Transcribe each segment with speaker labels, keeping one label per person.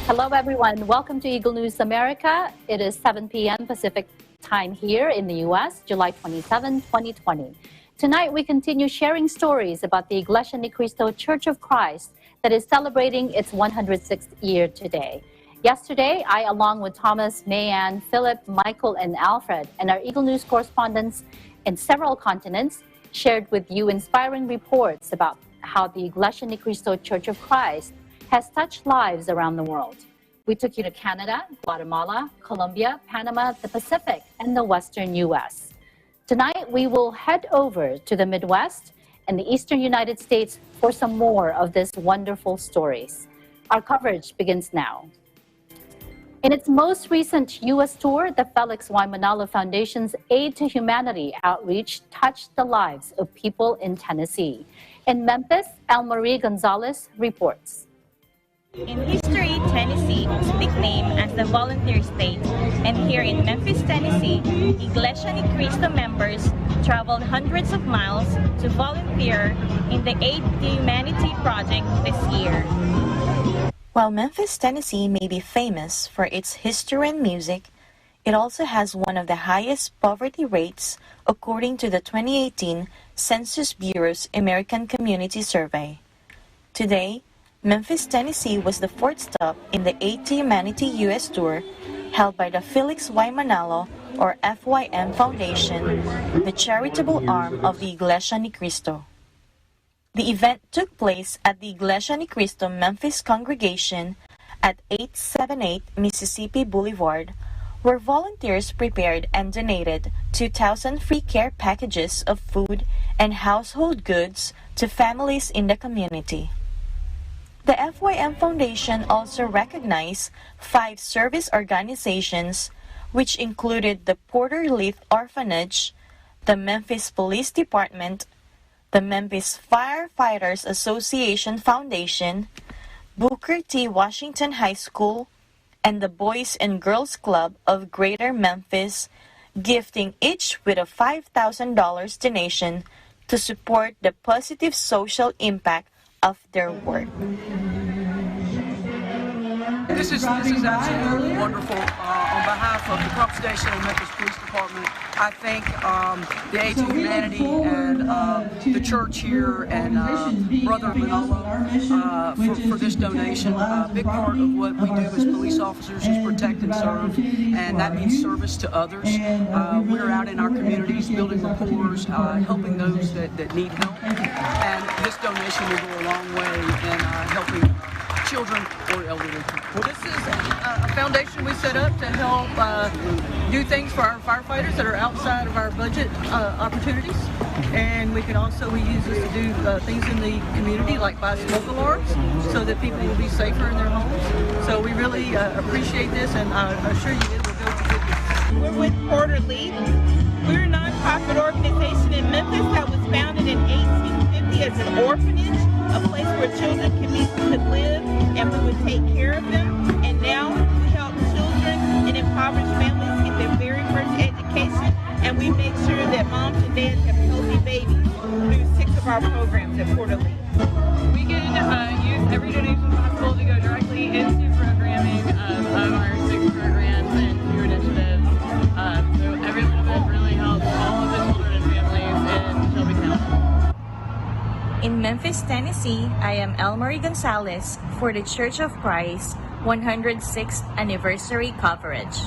Speaker 1: Hello, everyone. Welcome to Eagle News America. It is 7 p.m. Pacific time here in the U.S., July 27, 2020. Tonight, we continue sharing stories about the Iglesia Ni Cristo Church of Christ that is celebrating its 106th year today. Yesterday, I, along with Thomas, Mayanne, Philip, Michael, and Alfred, and our Eagle News correspondents in several continents, shared with you inspiring reports about how the Iglesia Ni Cristo Church of Christ has touched lives around the world. We took you to Canada, Guatemala, Colombia, Panama, the Pacific, and the Western U.S. Tonight, we will head over to the Midwest and the Eastern United States for some more of these wonderful stories. Our coverage begins now. In its most recent U.S. tour, the Felix Y. Manalo Foundation's Aid to Humanity outreach touched the lives of people in Tennessee. In Memphis, Elmarie Gonzalez reports.
Speaker 2: In history, Tennessee is nicknamed as the volunteer state, and here in Memphis, Tennessee, Iglesia Ni Cristo members traveled hundreds of miles to volunteer in the Aid to Humanity project this year.
Speaker 3: While Memphis, Tennessee may be famous for its history and music, it also has one of the highest poverty rates according to the 2018 Census Bureau's American Community Survey. Today, Memphis, Tennessee was the fourth stop in the Aid to Humanity U.S. tour held by the Felix Y. Manalo or FYM Foundation, the charitable arm of the Iglesia Ni Cristo. The event took place at the Iglesia Ni Cristo Memphis congregation at 878 Mississippi Boulevard, where volunteers prepared and donated 2,000 free care packages of food and household goods to families in the community. The FYM Foundation also recognized 5 service organizations, which included the Porter Leith Orphanage, the Memphis Police Department, the Memphis Firefighters Association Foundation, Booker T. Washington High School, and the Boys and Girls Club of Greater Memphis, gifting each with a $5,000 donation to support the positive social impact of their work.
Speaker 4: This is absolutely wonderful. On behalf of the Corpus Station and Memphis Police Department, I thank the Aid to Humanity and the church here and Brother Manalo for this donation. A big part of what we do as police officers is protect and serve, and that means service to others. We're out in our communities building rapport, helping those that need help, and this donation will go a long way in helping children or elderly people.
Speaker 5: Well, this is a foundation we set up to help do things for our firefighters that are outside of our budget opportunities. And we use this to do things in the community like buy smoke alarms so that people will be safer in their homes. So we really appreciate this, and I assure you it will go to good use.
Speaker 2: We're with Porter Leith. We're a nonprofit organization in Memphis that was founded in 1850 as an orphanage, a place where children could live and we would take care of them. And now we help children in impoverished families get their very first education, and we make sure that moms and dads have healthy babies through 6 of our programs at Porter Leith.
Speaker 6: We can use every donation possible to go directly into programming of our 6 programs and 2 initiatives. So every little bit really helps all of the children and families in Shelby County.
Speaker 3: In Memphis, Tennessee, I am Elmarie Gonzalez for the Church of Christ 106th Anniversary coverage.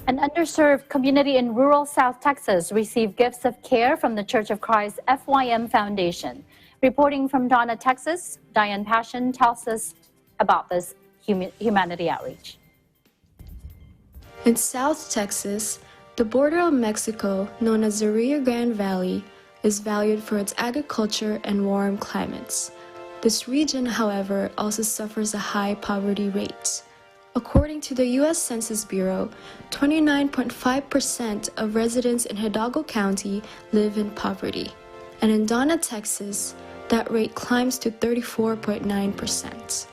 Speaker 1: An underserved community in rural South Texas received gifts of care from the Church of Christ FYM Foundation. Reporting from Donna, Texas, Diane Passion tells us about this humanity outreach.
Speaker 7: In South Texas, the border of Mexico, known as the Rio Grande Valley, is valued for its agriculture and warm climates. This region, however, also suffers a high poverty rate. According to the U.S. Census Bureau, 29.5% of residents in Hidalgo County live in poverty. And in Donna, Texas, that rate climbs to 34.9%.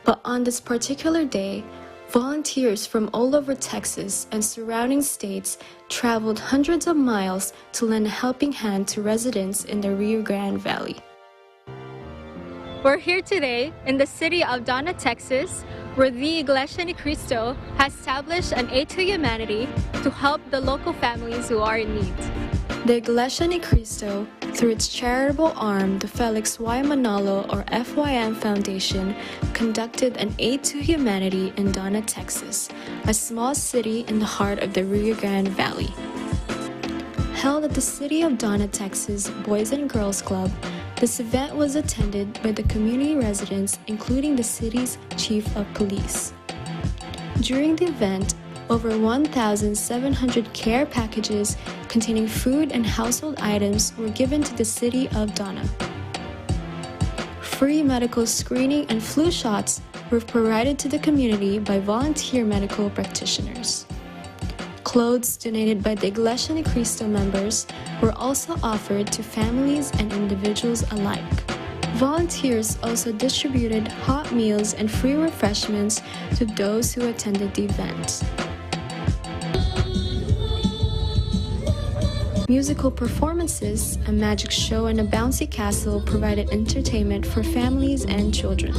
Speaker 7: But on this particular day, volunteers from all over Texas and surrounding states traveled hundreds of miles to lend a helping hand to residents in the Rio Grande Valley.
Speaker 8: We're here today in the city of Donna, Texas, where the Iglesia Ni Cristo has established an Aid to Humanity to help the local families who are in need.
Speaker 7: The Iglesia Ni Cristo, through its charitable arm, the Felix Y. Manalo or FYM Foundation, conducted an Aid to Humanity in Donna, Texas, a small city in the heart of the Rio Grande Valley. Held at the City of Donna, Texas Boys and Girls Club, this event was attended by the community residents, including the city's chief of police. During the event, over 1,700 care packages containing food and household items were given to the city of Donna. Free medical screening and flu shots were provided to the community by volunteer medical practitioners. Clothes donated by the Iglesia Ni Cristo members were also offered to families and individuals alike. Volunteers also distributed hot meals and free refreshments to those who attended the event. Musical performances, a magic show, and a bouncy castle provided entertainment for families and children.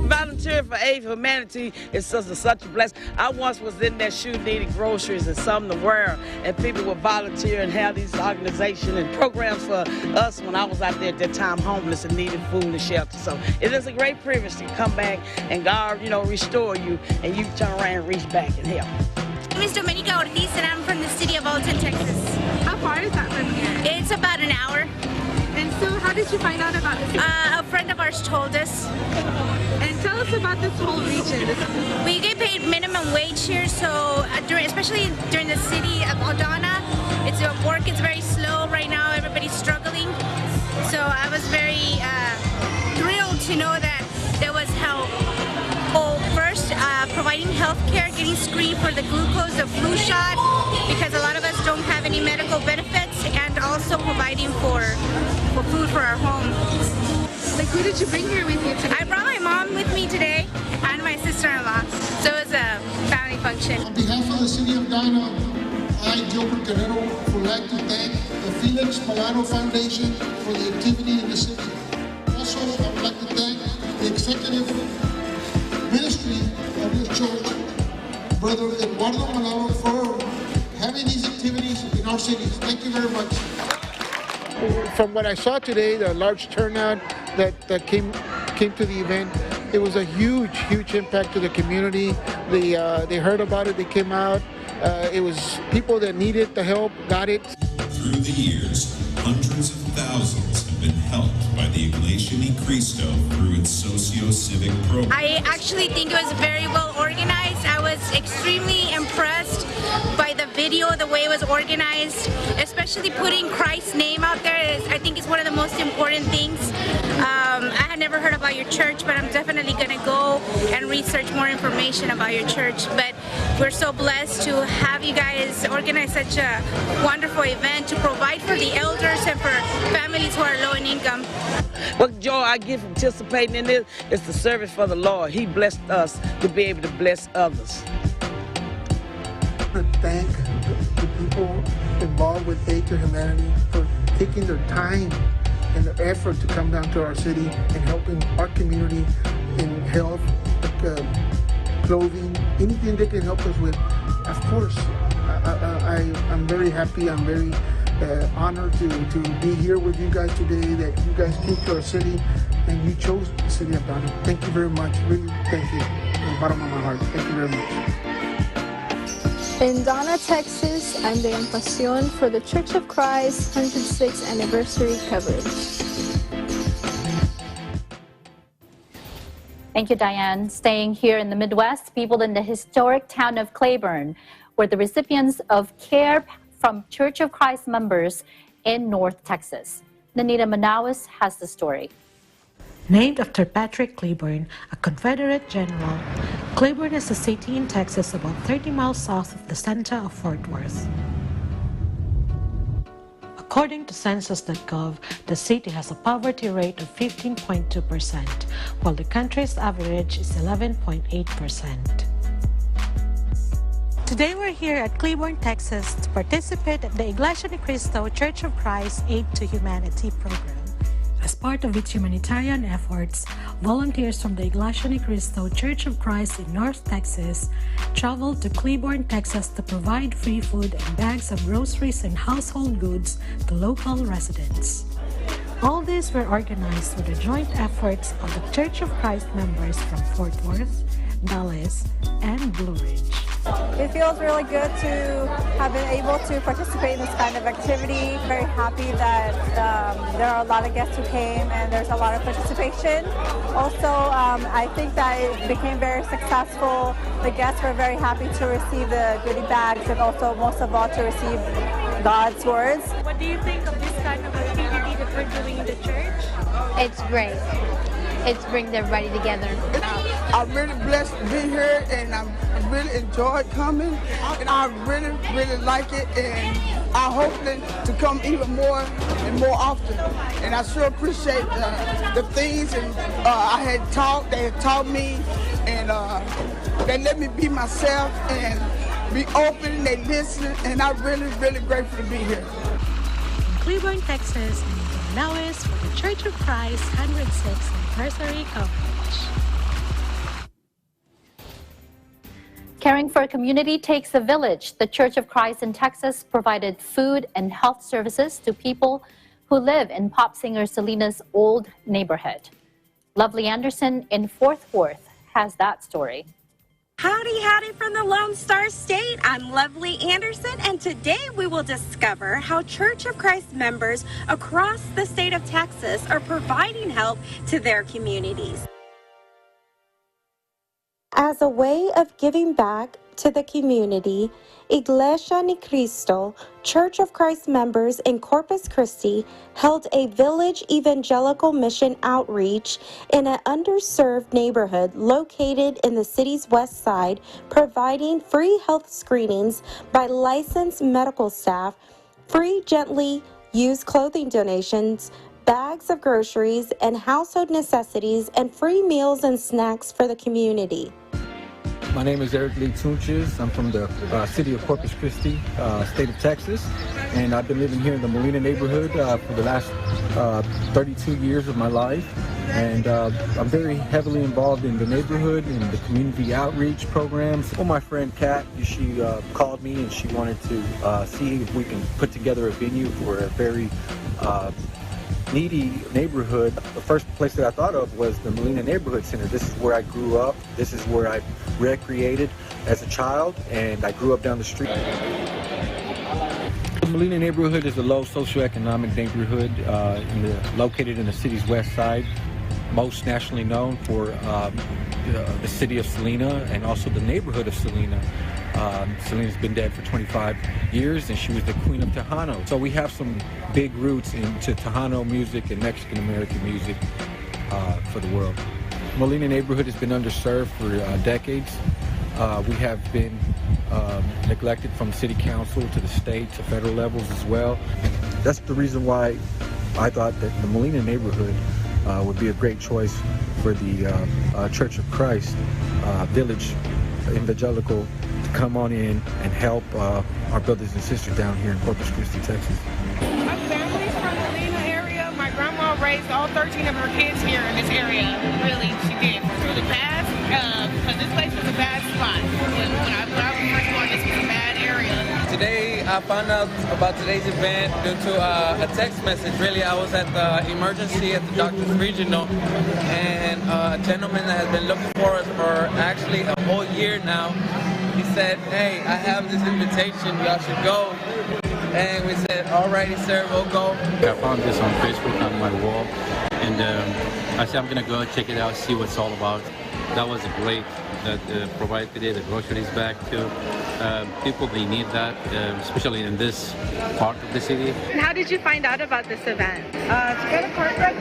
Speaker 9: Volunteer for Aid for Humanity is such a blessing. I once was in that shoe needing groceries and something to wear, and people would volunteer and have these organizations and programs for us when I was out there at that time homeless and needed food and shelter. So it is a great privilege to come back and God, restore you, and you turn around and reach back and help.
Speaker 10: My name is Dominica Ortiz, and I'm from the city of Alton, Texas.
Speaker 11: How far is that from here?
Speaker 10: It's about an hour.
Speaker 11: And so how did you find out about this?
Speaker 10: A friend of ours told us.
Speaker 11: And tell us about this whole region.
Speaker 10: We get paid minimum wage here, so especially during the city of Donna, work is very slow right now. Everybody's struggling. So I was very thrilled to know that there was help. First, providing health care, getting screened for the glucose, the flu shot, because a lot of us don't have any medical benefits, and also providing for food for our home.
Speaker 11: Like, who did you bring here with you today?
Speaker 10: I brought my mom with me today and my sister-in-law, so it was a family function.
Speaker 12: On behalf of the city of Donna, I, Gilbert Guerrero, would like to thank the Felix Malano Foundation for the activity in the city. Also, I would like to thank the executive ministry of this church, Brother Eduardo Malano, for having these activities in our cities. Thank you very much.
Speaker 13: From what I saw today, the large turnout that came to the event, it was a huge impact to the community. They heard about it, they came out. It was people that needed the help, got it.
Speaker 14: Through the years, hundreds of thousands have been helped by the Iglesia Ni Cristo through its socio-civic program.
Speaker 10: I actually think it was very well organized. I was extremely impressed by the video, the way it was organized, especially putting Christ's name out there. I think is one of the most important things. I had never heard about your church, but I'm definitely going to go and research more information about your church. But we're so blessed to have you guys organize such a wonderful event to provide for the elders and for families who are low in income.
Speaker 9: What joy I get from participating in this is the service for the Lord. He blessed us to be able to bless others.
Speaker 13: I want to thank the people involved with Aid to Humanity for taking their time and their effort to come down to our city and helping our community in health, clothing, anything they can help us with. Of course, I'm very happy. I'm very honored to be here with you guys today, that you guys came to our city and you chose the city of Donna. Thank you very much. Really, thank you. From the bottom of my heart. Thank you very much.
Speaker 8: In Donna, Texas, I'm Diane Pasión for the Church of Christ 106th anniversary coverage.
Speaker 1: Thank you, Diane. Staying here in the Midwest, people in the historic town of Cleburne were the recipients of care from Church of Christ members in North Texas. Nanita Manawis has the story.
Speaker 15: Named after Patrick Cleburne, a Confederate general, Cleburne is a city in Texas about 30 miles south of the center of Fort Worth. According to Census.gov, the city has a poverty rate of 15.2%, while the country's average is 11.8%. Today we're here at Cleburne, Texas to participate in the Iglesia Ni Cristo Church of Christ Aid to Humanity program. As part of its humanitarian efforts, volunteers from the Iglesia Ni Cristo Church of Christ in North Texas traveled to Cleburne, Texas to provide free food and bags of groceries and household goods to local residents. All these were organized with the joint efforts of the Church of Christ members from Fort Worth, Dallas, and Blue Ridge.
Speaker 16: It feels really good to have been able to participate in this kind of activity. Very happy that there are a lot of guests who came and there's a lot of participation. Also, I think that it became very successful. The guests were very happy to receive the goodie bags and also most of all to receive God's words.
Speaker 11: What do you think of this kind of activity that we're doing in the church?
Speaker 17: It's great. It brings everybody together.
Speaker 18: I'm really blessed to be here, and I really enjoyed coming, and I really like it, and I hope to come even more and more often. And I sure appreciate the things and they had taught me, and they let me be myself and be open, they listen, and I'm really grateful to be here.
Speaker 15: In Cleburne, Texas, and now is for the Church of Christ 106th Anniversary Coverage.
Speaker 1: Caring for a community takes a village. The Church of Christ in Texas provided food and health services to people who live in pop singer Selena's old neighborhood. Lovely Anderson in Fort Worth has that story.
Speaker 19: Howdy from the Lone Star State. I'm Lovely Anderson, and today we will discover how Church of Christ members across the state of Texas are providing help to their communities. As a way of giving back to the community, Iglesia Ni Cristo Church of Christ members in Corpus Christi held a village evangelical mission outreach in an underserved neighborhood located in the city's west side, providing free health screenings by licensed medical staff, free gently used clothing donations, bags of groceries and household necessities, and free meals and snacks for the community.
Speaker 20: My name is Eric Lee Tunches. I'm from the city of Corpus Christi, state of Texas, and I've been living here in the Molina neighborhood for the last 32 years of my life. And I'm very heavily involved in the neighborhood, in the community outreach programs. Well, my friend Kat, she called me and she wanted to see if we can put together a venue for a very needy neighborhood. The first place that I thought of was the Molina Neighborhood Center. This is where I grew up. This is where I recreated as a child, and I grew up down the street. The Molina neighborhood is a low socioeconomic neighborhood located in the city's west side, most nationally known for the city of Selena and also the neighborhood of Selena. Selena's been dead for 25 years, and she was the queen of Tejano. So we have some big roots into Tejano music and Mexican American music for the world. Molina neighborhood has been underserved for decades. We have been neglected from city council to the state to federal levels as well. That's the reason why I thought that the Molina neighborhood would be a great choice for the Church of Christ Village Evangelical to come on in and help our brothers and sisters down here in Corpus Christi, Texas.
Speaker 2: My family's from the Molina area. My grandma raised all 13 of her kids here in this area. Really, she did. Through the past, because this place was a bad spot. When I was first born, this was a bad area.
Speaker 21: Today, I found out about today's event due to a text message. Really, I was at the emergency at the Doctors Regional, and a gentleman that has been looking for us for actually a whole year now, he said, "Hey, I have this invitation, y'all should go." And we said, "Alrighty, sir, we'll go."
Speaker 22: I found this on Facebook on my wall, and I said, "I'm gonna go check it out, see what it's all about." That was great. That provided today the groceries back to people. They need that, especially in this part of the city.
Speaker 11: And how did you find out about this event?
Speaker 23: To get a card read?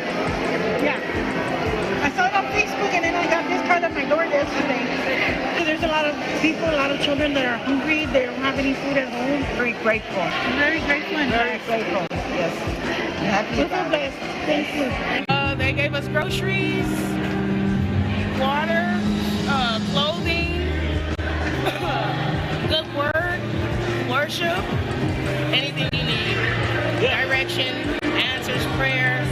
Speaker 23: Yeah. I saw it on Facebook, and then I got this card at my door yesterday. There's a lot of people, a lot of children that are hungry. They don't have any food at home. Very grateful. Very grateful and very grateful. Yes. Happy about it. Thank you.
Speaker 2: They gave us groceries, water, clothing, good worship, anything you need. Direction, answers, prayer.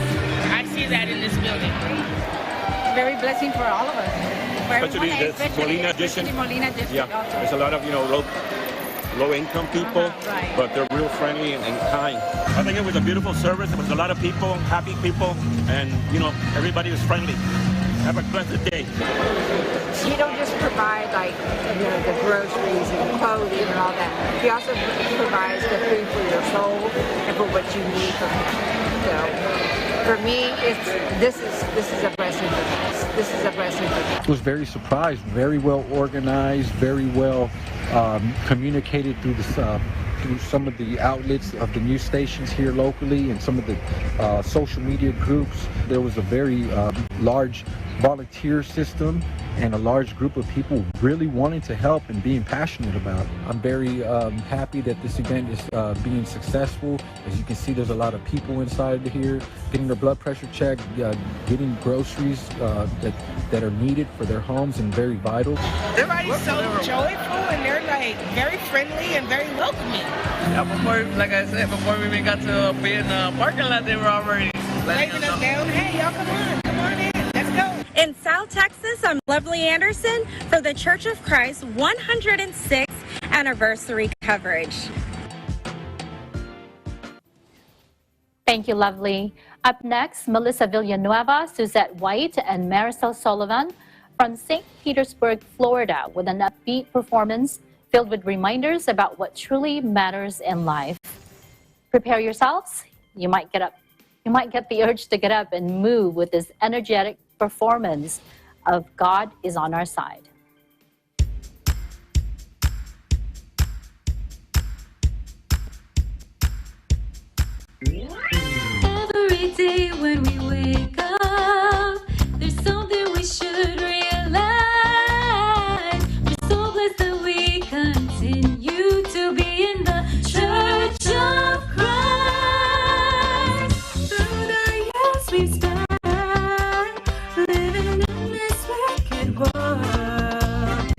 Speaker 2: I see that in this building.
Speaker 4: Very blessing for all of us.
Speaker 5: Especially this Molina District. Yeah, there's a lot of, low-income people, but they're real friendly and kind. I think it was a beautiful service. There was a lot of people, happy people, and, everybody was friendly. Have a blessed day.
Speaker 4: You don't just provide, the groceries and clothing and all that. He also provides the food for your soul and for what you need from him. So, for me, this is a blessing for us. This is a blessing for us.
Speaker 20: I was very surprised, very well organized, very well communicated through through some of the outlets of the news stations here locally and some of the social media groups. There was a very large volunteer system and a large group of people really wanting to help and being passionate about it. I'm very happy that this event is being successful. As you can see, there's a lot of people inside here getting their blood pressure checked, getting groceries that are needed for their homes and very vital.
Speaker 2: Everybody's so joyful and they're very friendly and very welcoming.
Speaker 21: Yeah, before we even got to be in the parking lot, they were already
Speaker 2: waving us down. Hey, y'all, come on in. Let's go.
Speaker 6: In South Texas, I'm Lovely Anderson for the Church of Christ 106th anniversary coverage.
Speaker 1: Thank you, Lovely. Up next, Melissa Villanueva, Suzette White, and Marisol Sullivan from St. Petersburg, Florida, with an upbeat performance filled with reminders about what truly matters in life. Prepare yourselves. You might get the urge to get up and move with this energetic performance of God is on our side.
Speaker 24: Every day when we wake up, there's something we should realize. We're so blessed that we continue to be in the Church of Christ. Through the years we stand, living in this wicked world.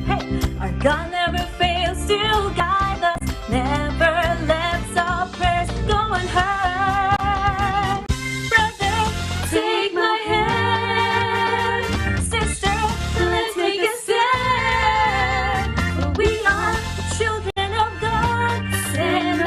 Speaker 24: Hey, our God never fails, still guides us, never lets our prayers go unheard. Stand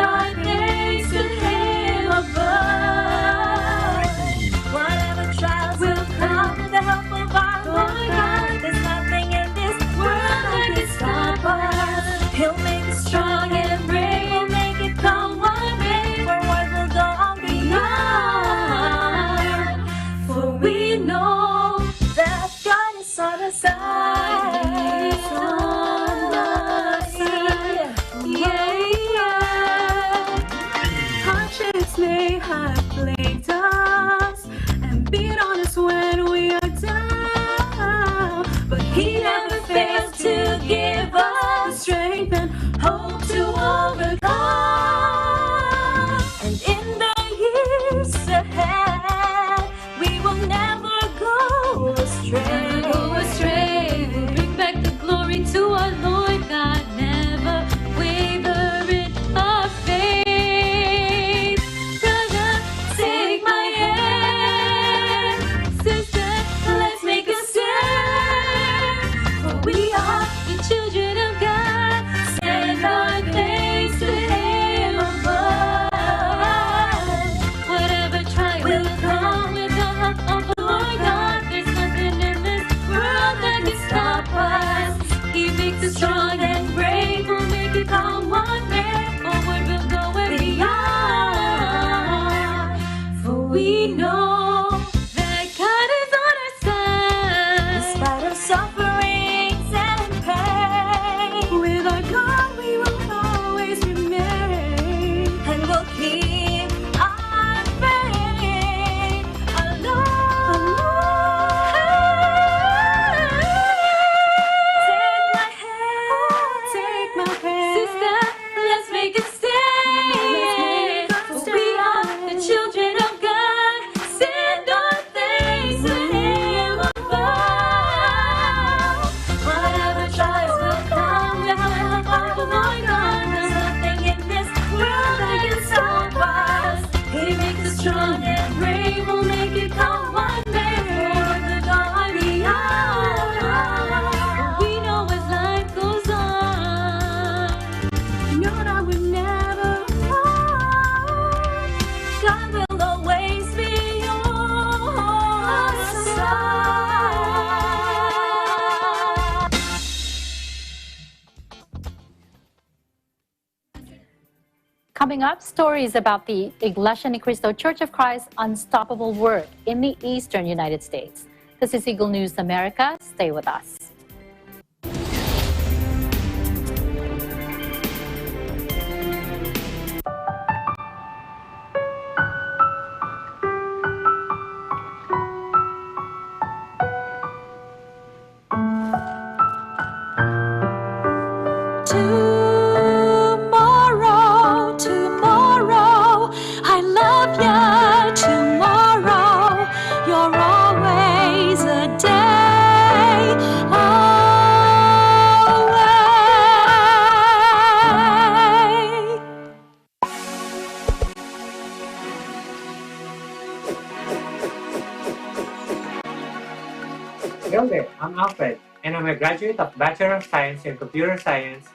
Speaker 1: Coming up, stories about the Iglesia Ni Cristo Church of Christ's unstoppable work in the eastern United States. This is Eagle News America. Stay with us.
Speaker 24: Tomorrow, I love ya. Tomorrow, you're always a day away.
Speaker 3: Hello there, I'm Alfred, and I'm a graduate of Bachelor of Science in Computer Science,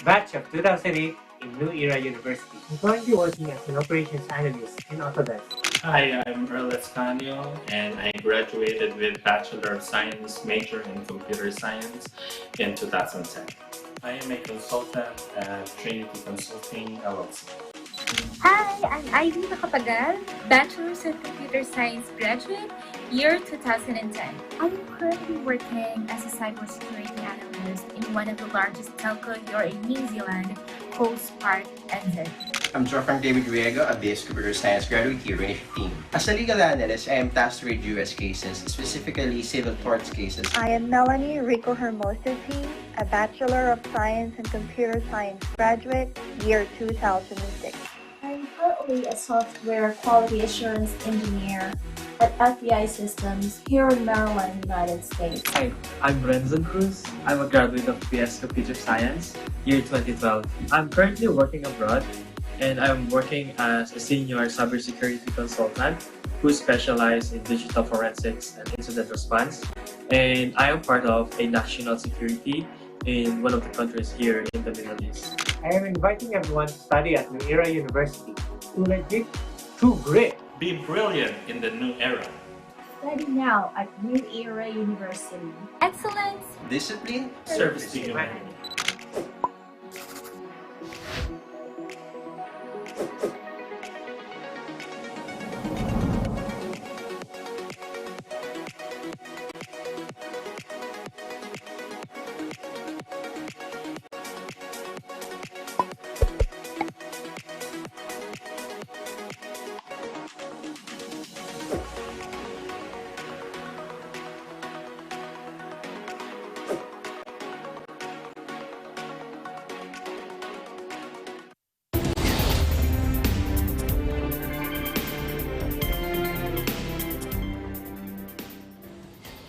Speaker 3: batch of 2008 in New Era University. I'm currently working as an operations analyst in Autodesk.
Speaker 7: Hi, I'm Earl Escanio, and I graduated with Bachelor of Science major in Computer Science in 2010. I am a consultant at Trinity Consulting, LLC.
Speaker 12: Hi, I'm Ivy Macapagal, Bachelor's in Computer Science graduate, year 2010. I am currently working as a cybersecurity analyst in one of the largest telco here in New Zealand, Coast Park NZ.
Speaker 14: I'm Frank David Riego, a BS Computer Science graduate here in 2015. As a legal analyst, I am tasked to read US cases, specifically civil torts cases.
Speaker 25: I am Melanie Rico Hermosity, a Bachelor of Science in Computer Science graduate, year 2006.
Speaker 26: I'm currently a software quality assurance engineer at FBI Systems here in Maryland, United States.
Speaker 27: Hi, I'm Renzo Cruz. I'm a graduate of BS Computer Science, year 2012. I'm currently working abroad, and I'm working as a senior cybersecurity consultant who specializes in digital forensics and incident response. And I am part of a national security in one of the countries here in the Middle East.
Speaker 3: I am inviting everyone to study at New Era University. To legit, to grit.
Speaker 7: Be brilliant in the new era.
Speaker 26: Study now at New Era University.
Speaker 12: Excellence,
Speaker 14: Discipline,
Speaker 7: Service to humanity.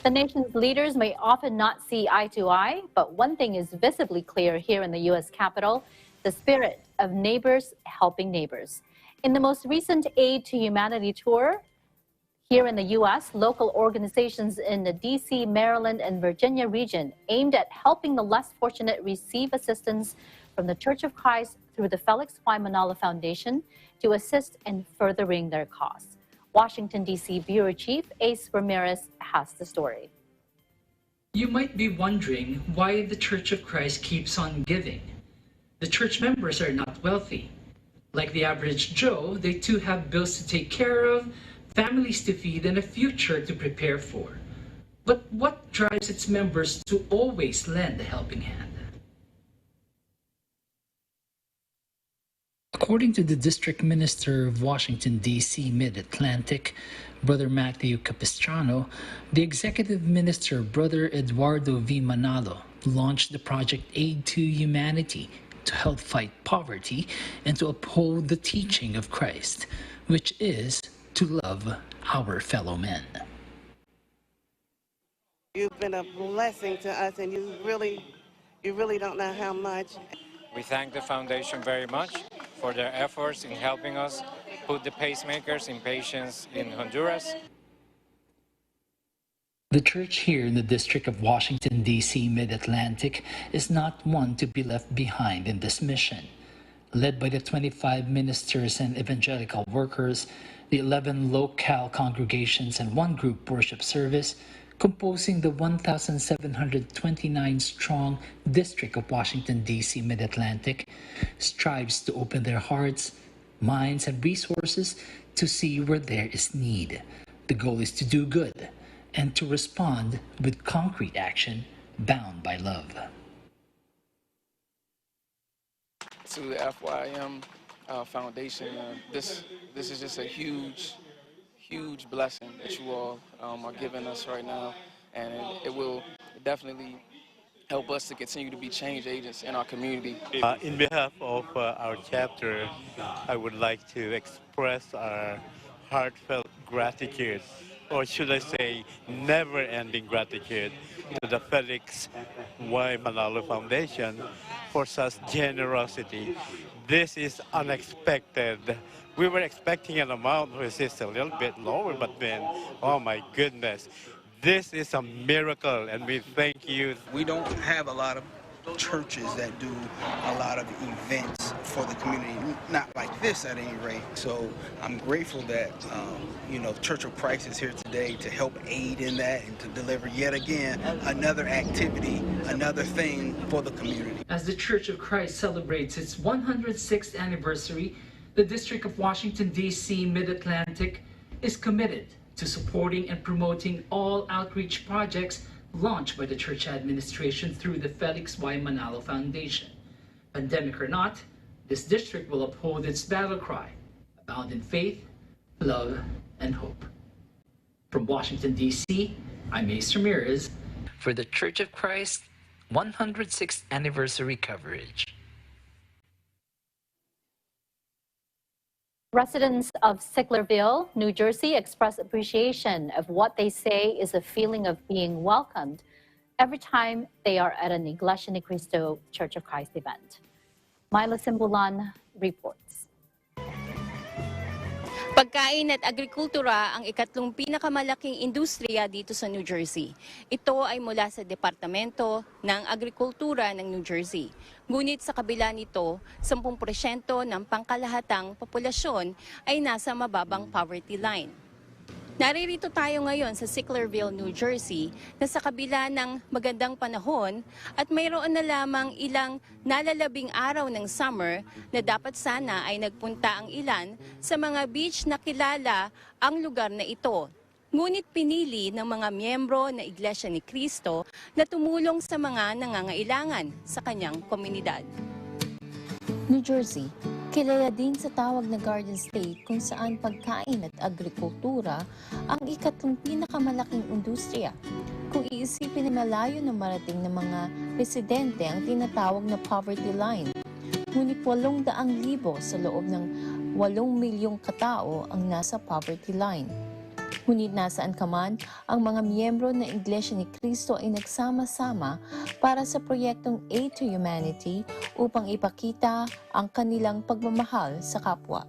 Speaker 1: The nation's leaders may often not see eye to eye, but one thing is visibly clear here in the U.S. Capitol: the spirit of neighbors helping neighbors. In the most recent Aid to Humanity tour here in the U.S., local organizations in the D.C., Maryland, and Virginia region aimed at helping the less fortunate receive assistance from the Church of Christ through the Felix Y. Manalo Foundation to assist in furthering their cause. Washington, D.C. Bureau Chief Ace Ramirez has the story.
Speaker 28: You might be wondering why the Church of Christ keeps on giving. The church members are not wealthy. Like the average Joe, they too have bills to take care of, families to feed, and a future to prepare for. But what drives its members to always lend a helping hand? According to the District Minister of Washington, D.C. Mid-Atlantic, Brother Matthew Capistrano, the Executive Minister, Brother Eduardo V. Manalo, launched the project Aid to Humanity to help fight poverty and to uphold the teaching of Christ, which is to love our fellow men.
Speaker 29: You've been a blessing to us, and you really don't know how much.
Speaker 30: We thank the foundation very much for their efforts in helping us put the pacemakers in patients in Honduras.
Speaker 28: The church here in the District of Washington, D.C. Mid-Atlantic is not one to be left behind in this mission. Led by the 25 ministers and evangelical workers, the 11 locale congregations and one group worship service, composing the 1,729-strong District of Washington, D.C. Mid-Atlantic, strives to open their hearts, minds, and resources to see where there is need. The goal is to do good and to respond with concrete action bound by love.
Speaker 8: To the FYM Foundation, this is just a huge blessing that you all are giving us right now, and it will definitely help us to continue to be change agents in our community.
Speaker 9: In behalf of our chapter, I would like to express our heartfelt gratitude, or should I say never-ending gratitude, to the Felix Y. Manalo Foundation for such generosity. This is unexpected. We were expecting an amount which is a little bit lower, but then, oh my goodness, this is a miracle, and we thank you.
Speaker 10: We don't have a lot of churches that do a lot of events for the community, not like this at any rate. So I'm grateful that, Church of Christ is here today to help aid in that and to deliver yet again another activity, another thing for the community.
Speaker 28: As the Church of Christ celebrates its 106th anniversary, the District of Washington, D.C. Mid-Atlantic is committed to supporting and promoting all outreach projects launched by the church administration through the Felix Y. Manalo Foundation. Pandemic or not, this district will uphold its battle cry, abound in faith, love, and hope. From Washington, D.C., I'm Ace Ramirez for the Church of Christ 106th Anniversary coverage.
Speaker 1: Residents of Sicklerville, New Jersey, express appreciation of what they say is a feeling of being welcomed every time they are at an Iglesia ni Cristo Church of Christ event. Myla Simbulan reports.
Speaker 13: Pagkain at agrikultura ang ikatlong pinakamalaking industriya dito sa New Jersey. Ito ay mula sa Departamento ng Agrikultura ng New Jersey. Ngunit sa kabila nito, 10% ng pangkalahatang populasyon ay nasa mababang poverty line. Naririto tayo ngayon sa Sicklerville, New Jersey, na sa kabila ng magandang panahon at mayroon na lamang ilang nalalabing araw ng summer na dapat sana ay nagpunta ang ilan sa mga beach na kilala ang lugar na ito. Ngunit pinili ng mga miyembro ng Iglesia ni Cristo na tumulong sa mga nangangailangan sa kanyang komunidad.
Speaker 15: New Jersey, kilala din sa tawag na Garden State kung saan pagkain at agrikultura ang ikatlong pinakamalaking industriya. Kung iisipin na malayo na marating ng mga residente ang tinatawag na poverty line, ngunit 800,000 sa loob ng 8 milyong katao ang nasa poverty line. Ngunit nasaan ka man, ang mga miyembro ng Iglesia ni Cristo ay nagsama-sama para sa proyektong Aid to Humanity upang ipakita ang kanilang pagmamahal sa kapwa.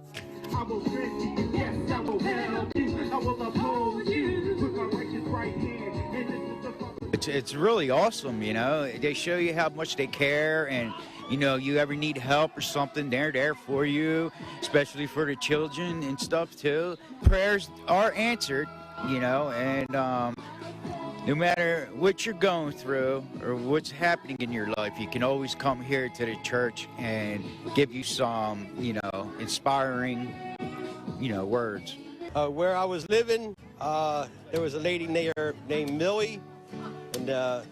Speaker 16: It's really awesome, you know. They show you how much they care, and you ever need help or something, they're there for you, especially for the children and stuff too. Prayers are answered, and no matter what you're going through or what's happening in your life, you can always come here to the church and give you some, inspiring, words.
Speaker 17: Where I was living, there was a lady named Millie, and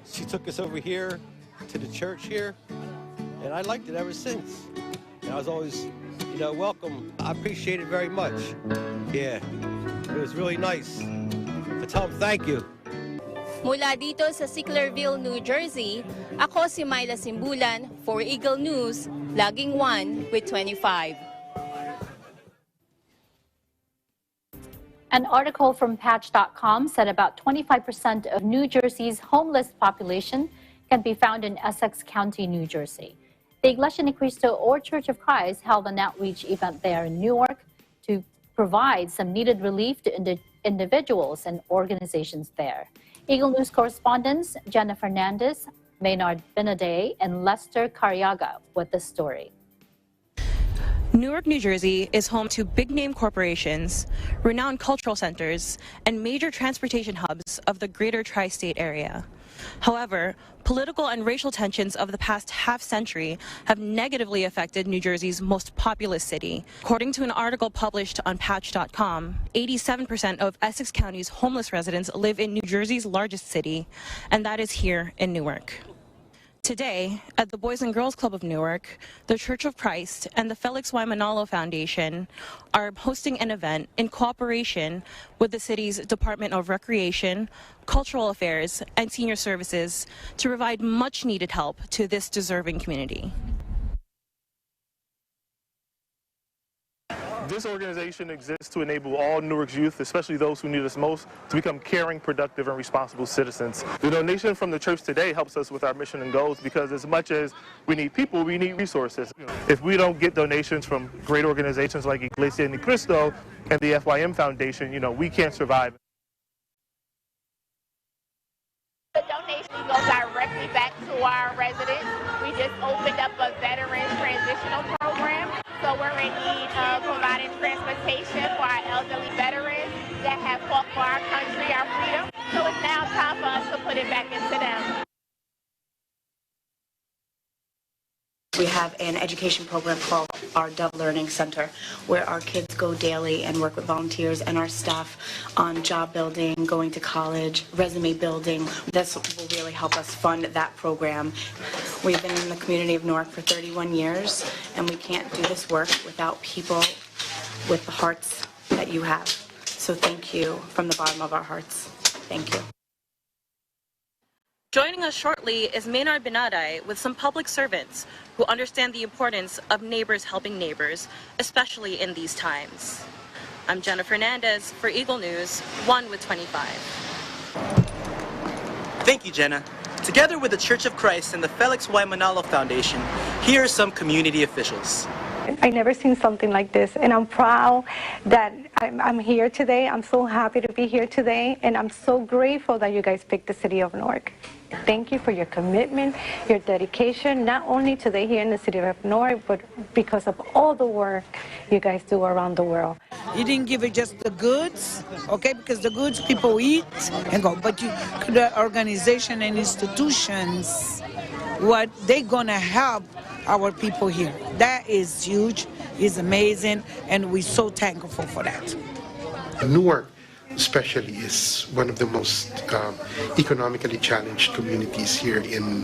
Speaker 17: she took us over here to the church here, and I liked it ever since. And I was always, welcome. I appreciate it very much. Yeah, it was really nice. So tell them thank you.
Speaker 13: Mula dito sa Sicklerville, New Jersey, ako si Myla Simbulan for Eagle News, laging 1 with 25.
Speaker 1: An article from Patch.com said about 25% of New Jersey's homeless population can be found in Essex County, New Jersey. The Iglesia ni Cristo or Church of Christ held an outreach event there in Newark to provide some needed relief to individuals and organizations there. Eagle News correspondents Jenna Fernandez, Maynard Benaday, and Lester Cariaga with the story.
Speaker 2: Newark, New Jersey is home to big-name corporations, renowned cultural centers, and major transportation hubs of the greater tri-state area. However, political and racial tensions of the past half-century have negatively affected New Jersey's most populous city. According to an article published on Patch.com, 87% of Essex County's homeless residents live in New Jersey's largest city, and that is here in Newark. Today, at the Boys and Girls Club of Newark, the Church of Christ and the Felix Y. Manalo Foundation are hosting an event in cooperation with the city's Department of Recreation, Cultural Affairs, and Senior Services to provide much-needed help to this deserving community.
Speaker 4: This organization exists to enable all Newark's youth, especially those who need us most, to become caring, productive, and responsible citizens. The donation from the church today helps us with our mission and goals because as much as we need people, we need resources. If we don't get donations from great organizations like Iglesia Ni Cristo and the FYM Foundation, we can't survive.
Speaker 5: The donation goes directly back to our residents. We just opened up a veterans transitional program, so we're in need of providing transportation for our elderly veterans that have fought for our country, our freedom. So it's now time for us to put it back into them.
Speaker 11: We have an education program called our Dove Learning Center, where our kids go daily and work with volunteers and our staff on job building, going to college, resume building. This will really help us fund that program. We've been in the community of Newark for 31 years, and we can't do this work without people with the hearts that you have. So thank you from the bottom of our hearts. Thank you.
Speaker 2: Joining us shortly is Maynard Binaday with some public servants who understand the importance of neighbors helping neighbors, especially in these times. I'm Jenna Fernandez for Eagle News, 1 with 25.
Speaker 18: Thank you, Jenna. Together with the Church of Christ and the Felix Y. Manalo Foundation, here are some community officials.
Speaker 19: I never seen something like this, and I'm proud that I'm here today. I'm so happy to be here today, and I'm so grateful that you guys picked the city of Newark. Thank you for your commitment, your dedication, not only today here in the city of Newark, but because of all the work you guys do around the world.
Speaker 20: You didn't give it just the goods, okay, because the goods people eat and go, but you, the organization and institutions, what they gonna help our people here. That is huge, is amazing, and we're so thankful for that.
Speaker 21: Newark especially is one of the most economically challenged communities here in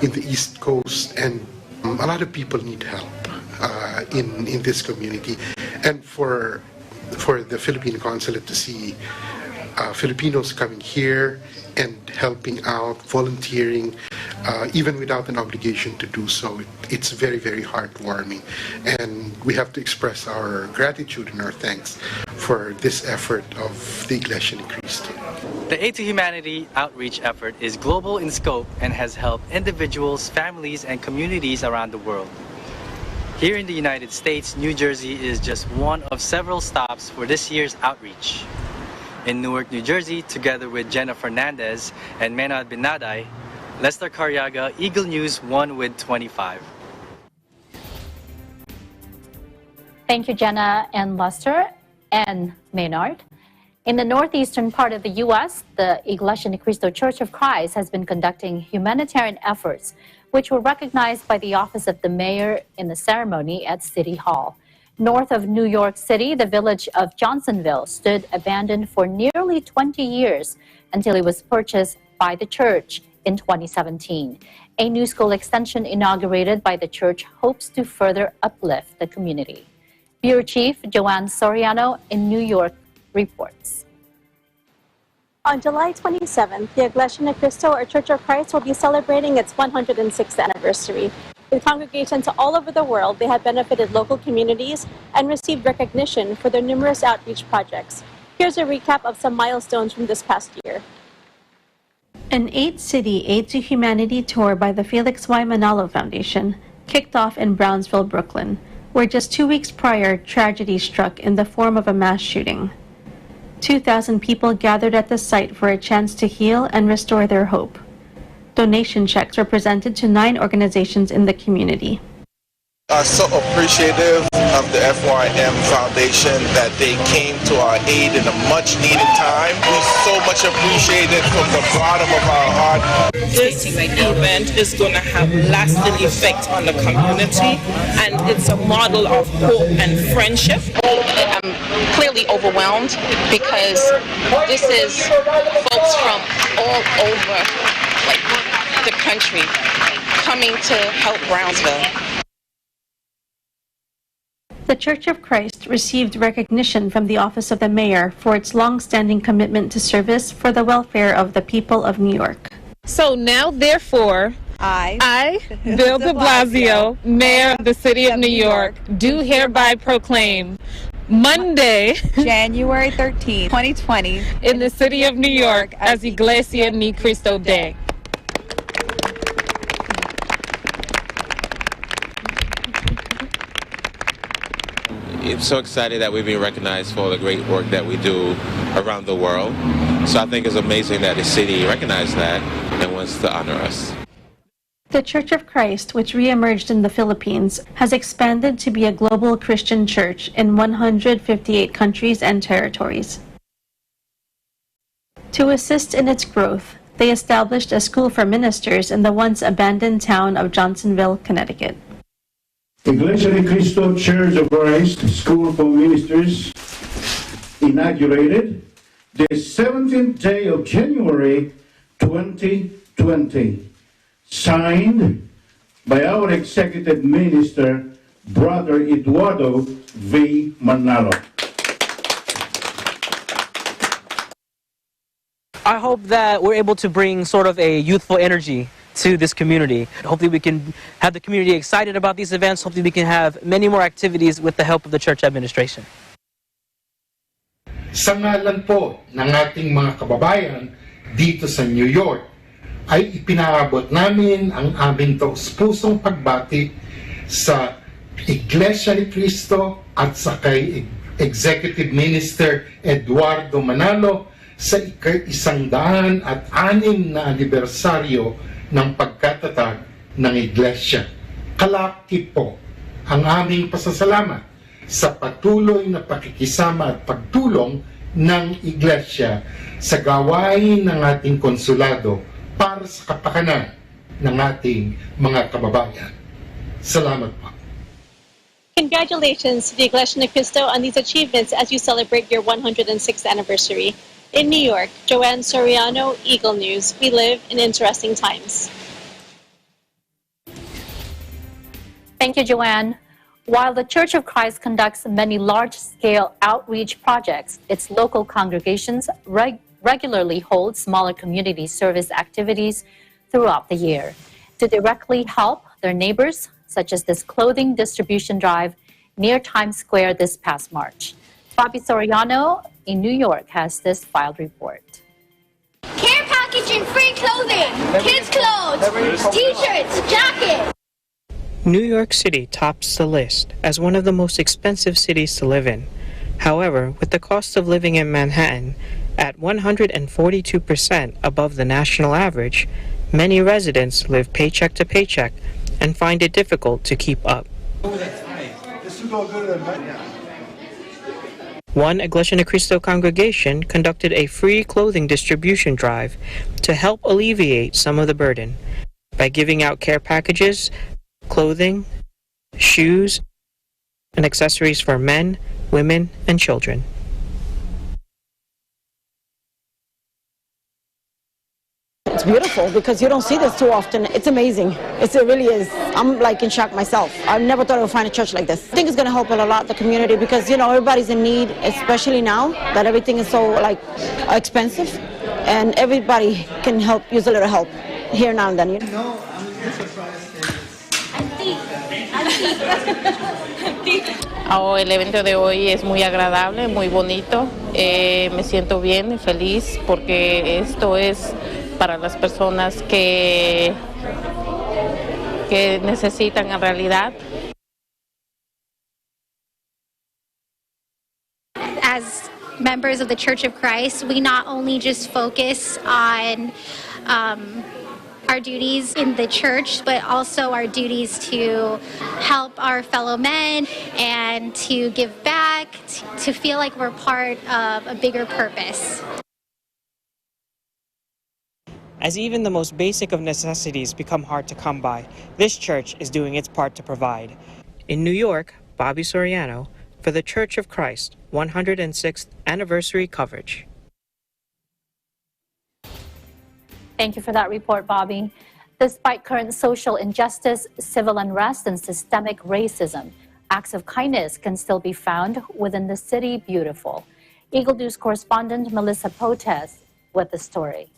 Speaker 21: the East Coast, and a lot of people need help in this community. And for the Philippine Consulate to see Filipinos coming here and helping out, volunteering, even without an obligation to do so, it's very, very heartwarming. And we have to express our gratitude and our thanks for this effort of the Iglesia Ni Cristo.
Speaker 18: The Aid to Humanity outreach effort is global in scope and has helped individuals, families, and communities around the world. Here in the United States, New Jersey is just one of several stops for this year's outreach. In Newark, New Jersey, together with Jenna Fernandez and Maynard Binaday, Lester Carriaga, Eagle News 1 with 25.
Speaker 1: Thank you, Jenna and Lester and Maynard. In the northeastern part of the U.S., the Iglesia Ni Cristo Church of Christ has been conducting humanitarian efforts, which were recognized by the office of the mayor in the ceremony at City Hall. North of New York City, the village of Johnsonville stood abandoned for nearly 20 years until it was purchased by the church in 2017. A new school extension inaugurated by the church hopes to further uplift the community. Bureau Chief Joanne Soriano in New York reports.
Speaker 22: On July 27th, the Iglesia Ni Cristo, or Church of Christ, will be celebrating its 106th anniversary. With congregations all over the world, they have benefited local communities and received recognition for their numerous outreach projects. Here's a recap of some milestones from this past year.
Speaker 23: An 8-city Aid to Humanity tour by the Felix Y. Manalo Foundation kicked off in Brownsville, Brooklyn, where just 2 weeks prior, tragedy struck in the form of a mass shooting. 2,000 people gathered at the site for a chance to heal and restore their hope. Donation checks were presented to 9 organizations in the community.
Speaker 3: So appreciative of the FYM Foundation that they came to our aid in a much needed time. We so much appreciate it from the bottom of our heart.
Speaker 6: This event is going to have lasting effect on the community, and it's a model of hope and friendship.
Speaker 7: I'm clearly overwhelmed because this is folks from all over the country coming to help Brownsville.
Speaker 23: The Church of Christ received recognition from the Office of the Mayor for its long-standing commitment to service for the welfare of the people of New York.
Speaker 6: So now, therefore, I, Bill de Blasio, Mayor of the City of New York, do hereby proclaim Monday,
Speaker 12: January 13, 2020,
Speaker 6: in the City of New York as Iglesia Ni Cristo Day.
Speaker 14: I'm so excited that we've been recognized for the great work that we do around the world. So I think it's amazing that the city recognized that and wants to honor us.
Speaker 23: The Church of Christ, which re-emerged in the Philippines, has expanded to be a global Christian church in 158 countries and territories. To assist in its growth, they established a school for ministers in the once abandoned town of Johnsonville, Connecticut.
Speaker 24: Iglesia Ni Cristo Church of Christ School for Ministers inaugurated the 17th day of January 2020, signed by our Executive Minister, Brother Eduardo V. Manalo.
Speaker 25: I hope that we're able to bring sort of a youthful energy to this community. Hopefully we can have the community excited about these events. Hopefully we can have many more activities with the help of the church administration.
Speaker 21: Sa ngalan po ng ating mga kababayan dito sa New York, ay ipinaabot namin ang aming taus-pusong pagbati sa Iglesia ni Cristo at sa kay Executive Minister Eduardo Manalo sa ika-106 na anibersaryo ng pagkatatag ng Iglesia. Kalakip po ang aming pasasalamat sa patuloy na pakikisama at pagtulong ng Iglesia sa gawain ng ating konsulado para sa kapakanan ng ating mga kababayan. Salamat po.
Speaker 22: Congratulations to the Iglesia Ni Cristo on these achievements as you celebrate your 106th anniversary. In New York, Joanne Soriano, Eagle News. We live in interesting times.
Speaker 1: Thank you, Joanne. While the Church of Christ conducts many large-scale outreach projects, its local congregations regularly hold smaller community service activities throughout the year to directly help their neighbors, such as this clothing distribution drive near Times Square this past March. Bobby Soriano in New York has this filed report.
Speaker 26: Care package and free clothing, kids' clothes, t-shirts, jackets.
Speaker 27: New York City tops the list as one of the most expensive cities to live in. However, with the cost of living in Manhattan at 142% above the national average, many residents live paycheck to paycheck and find it difficult to keep up. One Iglesia Ni Cristo congregation conducted a free clothing distribution drive to help alleviate some of the burden by giving out care packages, clothing, shoes, and accessories for men, women, and children.
Speaker 29: It's beautiful because you don't see this too often. It's amazing. It really is. I'm like in shock myself. I never thought I would find a church like this. I think it's going to help a lot the community because, you know, everybody's in need, especially now that everything is so like expensive, and everybody can help, use a little help here now and then. You know?
Speaker 7: El evento de hoy es muy agradable, muy bonito. Me siento bien y feliz porque esto es para las personas que necesitan en realidad.
Speaker 22: As members of the Church of Christ, we not only just focus on
Speaker 4: our duties in the church, but also our duties to help our fellow men and to give back, to feel like we're part of a bigger purpose.
Speaker 27: As even the most basic of necessities become hard to come by, this church is doing its part to provide. In New York, Bobby Soriano for the Church of Christ 106th Anniversary coverage.
Speaker 1: Thank you for that report, Bobby. Despite current social injustice, civil unrest, and systemic racism, acts of kindness can still be found within the city beautiful. Eagle News correspondent Melissa Potes with the story.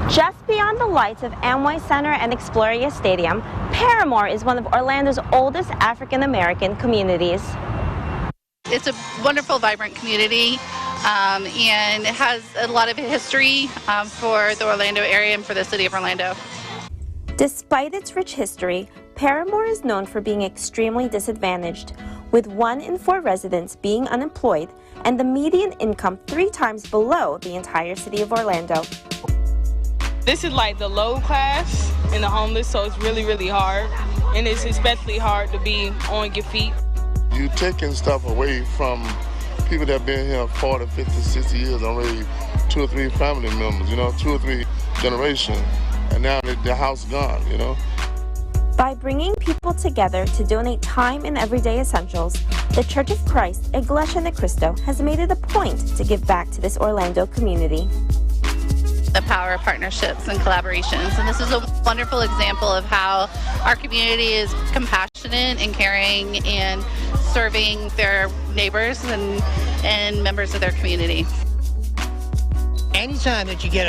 Speaker 8: Just beyond the lights of Amway Center and Exploria Stadium, Paramore is one of Orlando's oldest African-American communities.
Speaker 9: It's a wonderful, vibrant community, and it has a lot of history for the Orlando area and for the city of Orlando.
Speaker 8: Despite its rich history, Paramore is known for being extremely disadvantaged, with 1 in 4 residents being unemployed and the median income 3 times below the entire city of Orlando.
Speaker 10: This is like the low class and the homeless, so it's really, really hard. And it's especially hard to be on your feet.
Speaker 13: You're taking stuff away from people that have been here 40, 50, 60 years, already 2 or 3 family members, 2 or 3 generations, and now the house gone,
Speaker 8: By bringing people together to donate time and everyday essentials, the Church of Christ, Iglesia Ni Cristo, has made it a point to give back to this Orlando community.
Speaker 9: The power of partnerships and collaborations. And this is a wonderful example of how our community is compassionate and caring and serving their neighbors and members of their community.
Speaker 15: Anytime that you get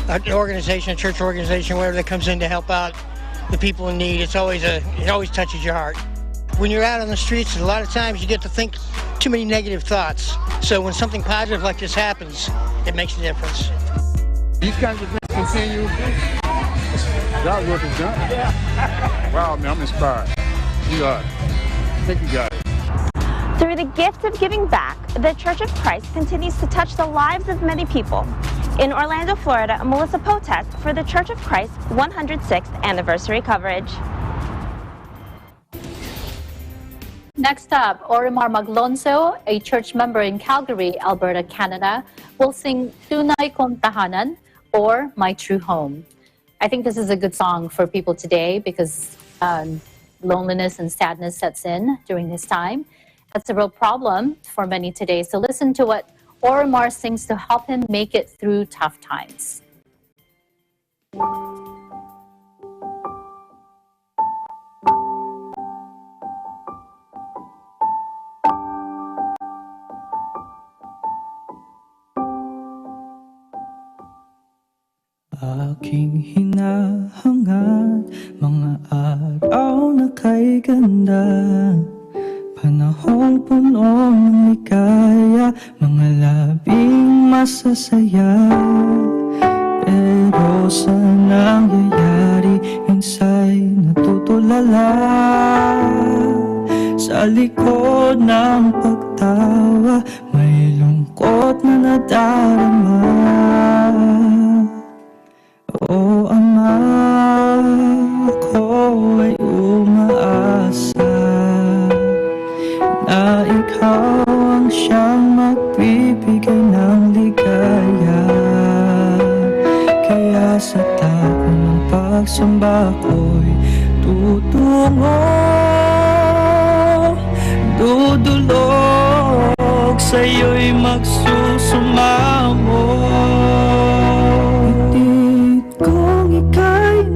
Speaker 15: an organization, a church organization, whatever that comes in to help out the people in need, it always touches your heart. When you're out on the streets, a lot of times you get to think too many negative thoughts. So when something positive like this happens, it makes a difference.
Speaker 16: These kinds of things continue. God's work is done. Wow, man, I'm inspired. You are. I think you got it.
Speaker 8: Through the gift of giving back, the Church of Christ continues to touch the lives of many people. In Orlando, Florida, Melissa Potes for the Church of Christ 106th Anniversary coverage.
Speaker 1: Next up, Orimar Maglonso, a church member in Calgary, Alberta, Canada, will sing Tunay Kong Tahanan, or My True Home. I think this is a good song for people today because loneliness and sadness sets in during this time. That's a real problem for many today. So listen to what Orimar sings to help him make it through tough times.
Speaker 17: Aking hinahangad, mga araw na kay ganda, panahong puno ng ligaya, mga labing masasaya. Pero sa nangyayari, minsa'y natutulala, sa likod ng pagtawa, may lungkot na nadarama. O Ama, ako ay umaasa na ikaw ang siyang magbibigay ng ligaya. Kaya sa tako ng pagsamba ko'y tutungo, dudulog, sa'yo'y magsusumamo.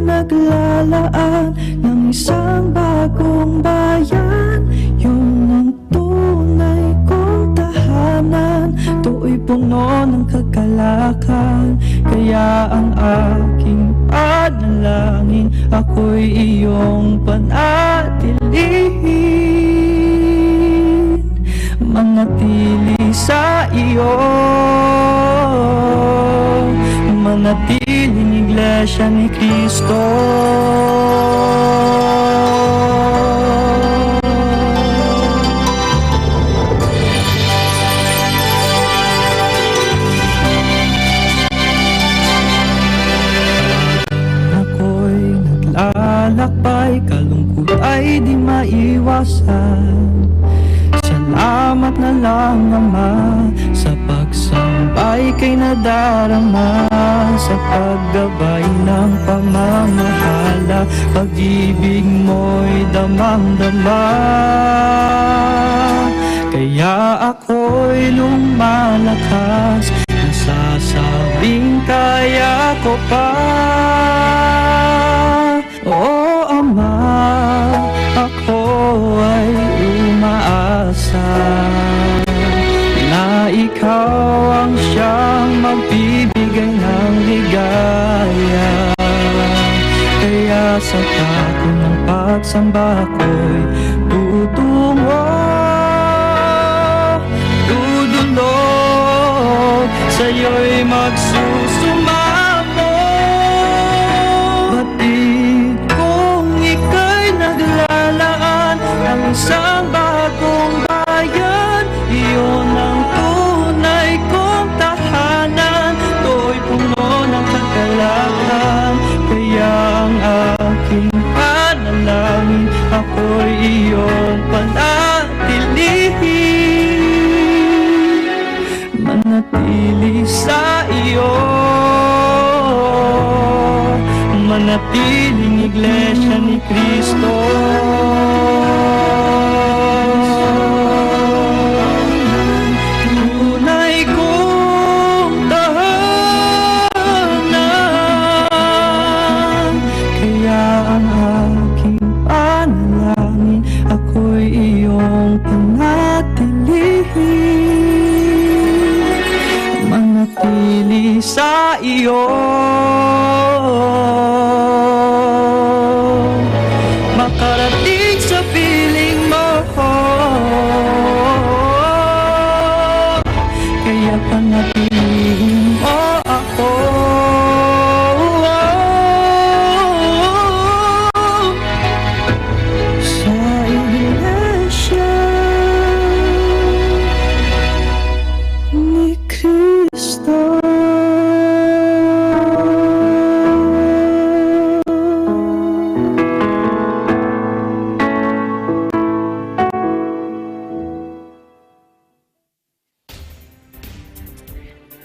Speaker 17: Naglalaan ng isang bagong bayan, yun ang tunay kong tahanan. To'y puno ng kagalakan, kaya ang aking panalangin, ako'y iyong panatilihin, manatili sa iyo, manatiling Iglesia ni Cristo. salamat na lang, Ama, sa pagsambay kay nadarama, sa paggabay ng pamamahala, pag-ibig mo'y damang-dama. Kaya ako'y lumalakas, nasasabing kaya ko pa. Oo, Ama, ako ay umaasa na ikaw ang siyang magbibigay ng ligaya. Kaya sa tako ng pagsamba ko'y tutungo, tudulog, sa'yo'y magsusumamo. Batid kong ika'y naglalaan ng isang bagong bayan, iyon ang tunay kong tahanan, to'y puno ng kagalakan. Kaya ang aking panalangin, ako'y iyong panatilihin, manatili sa iyo, manatiling Iglesia ni Cristo. Tunay kong tahanan, kaya ang aking panalangin, ako'y iyong panatilihin, manatili sa iyo, makarating sa piling mo. Kaya panatilihin mo ako, sa Iglesia ni Cristo.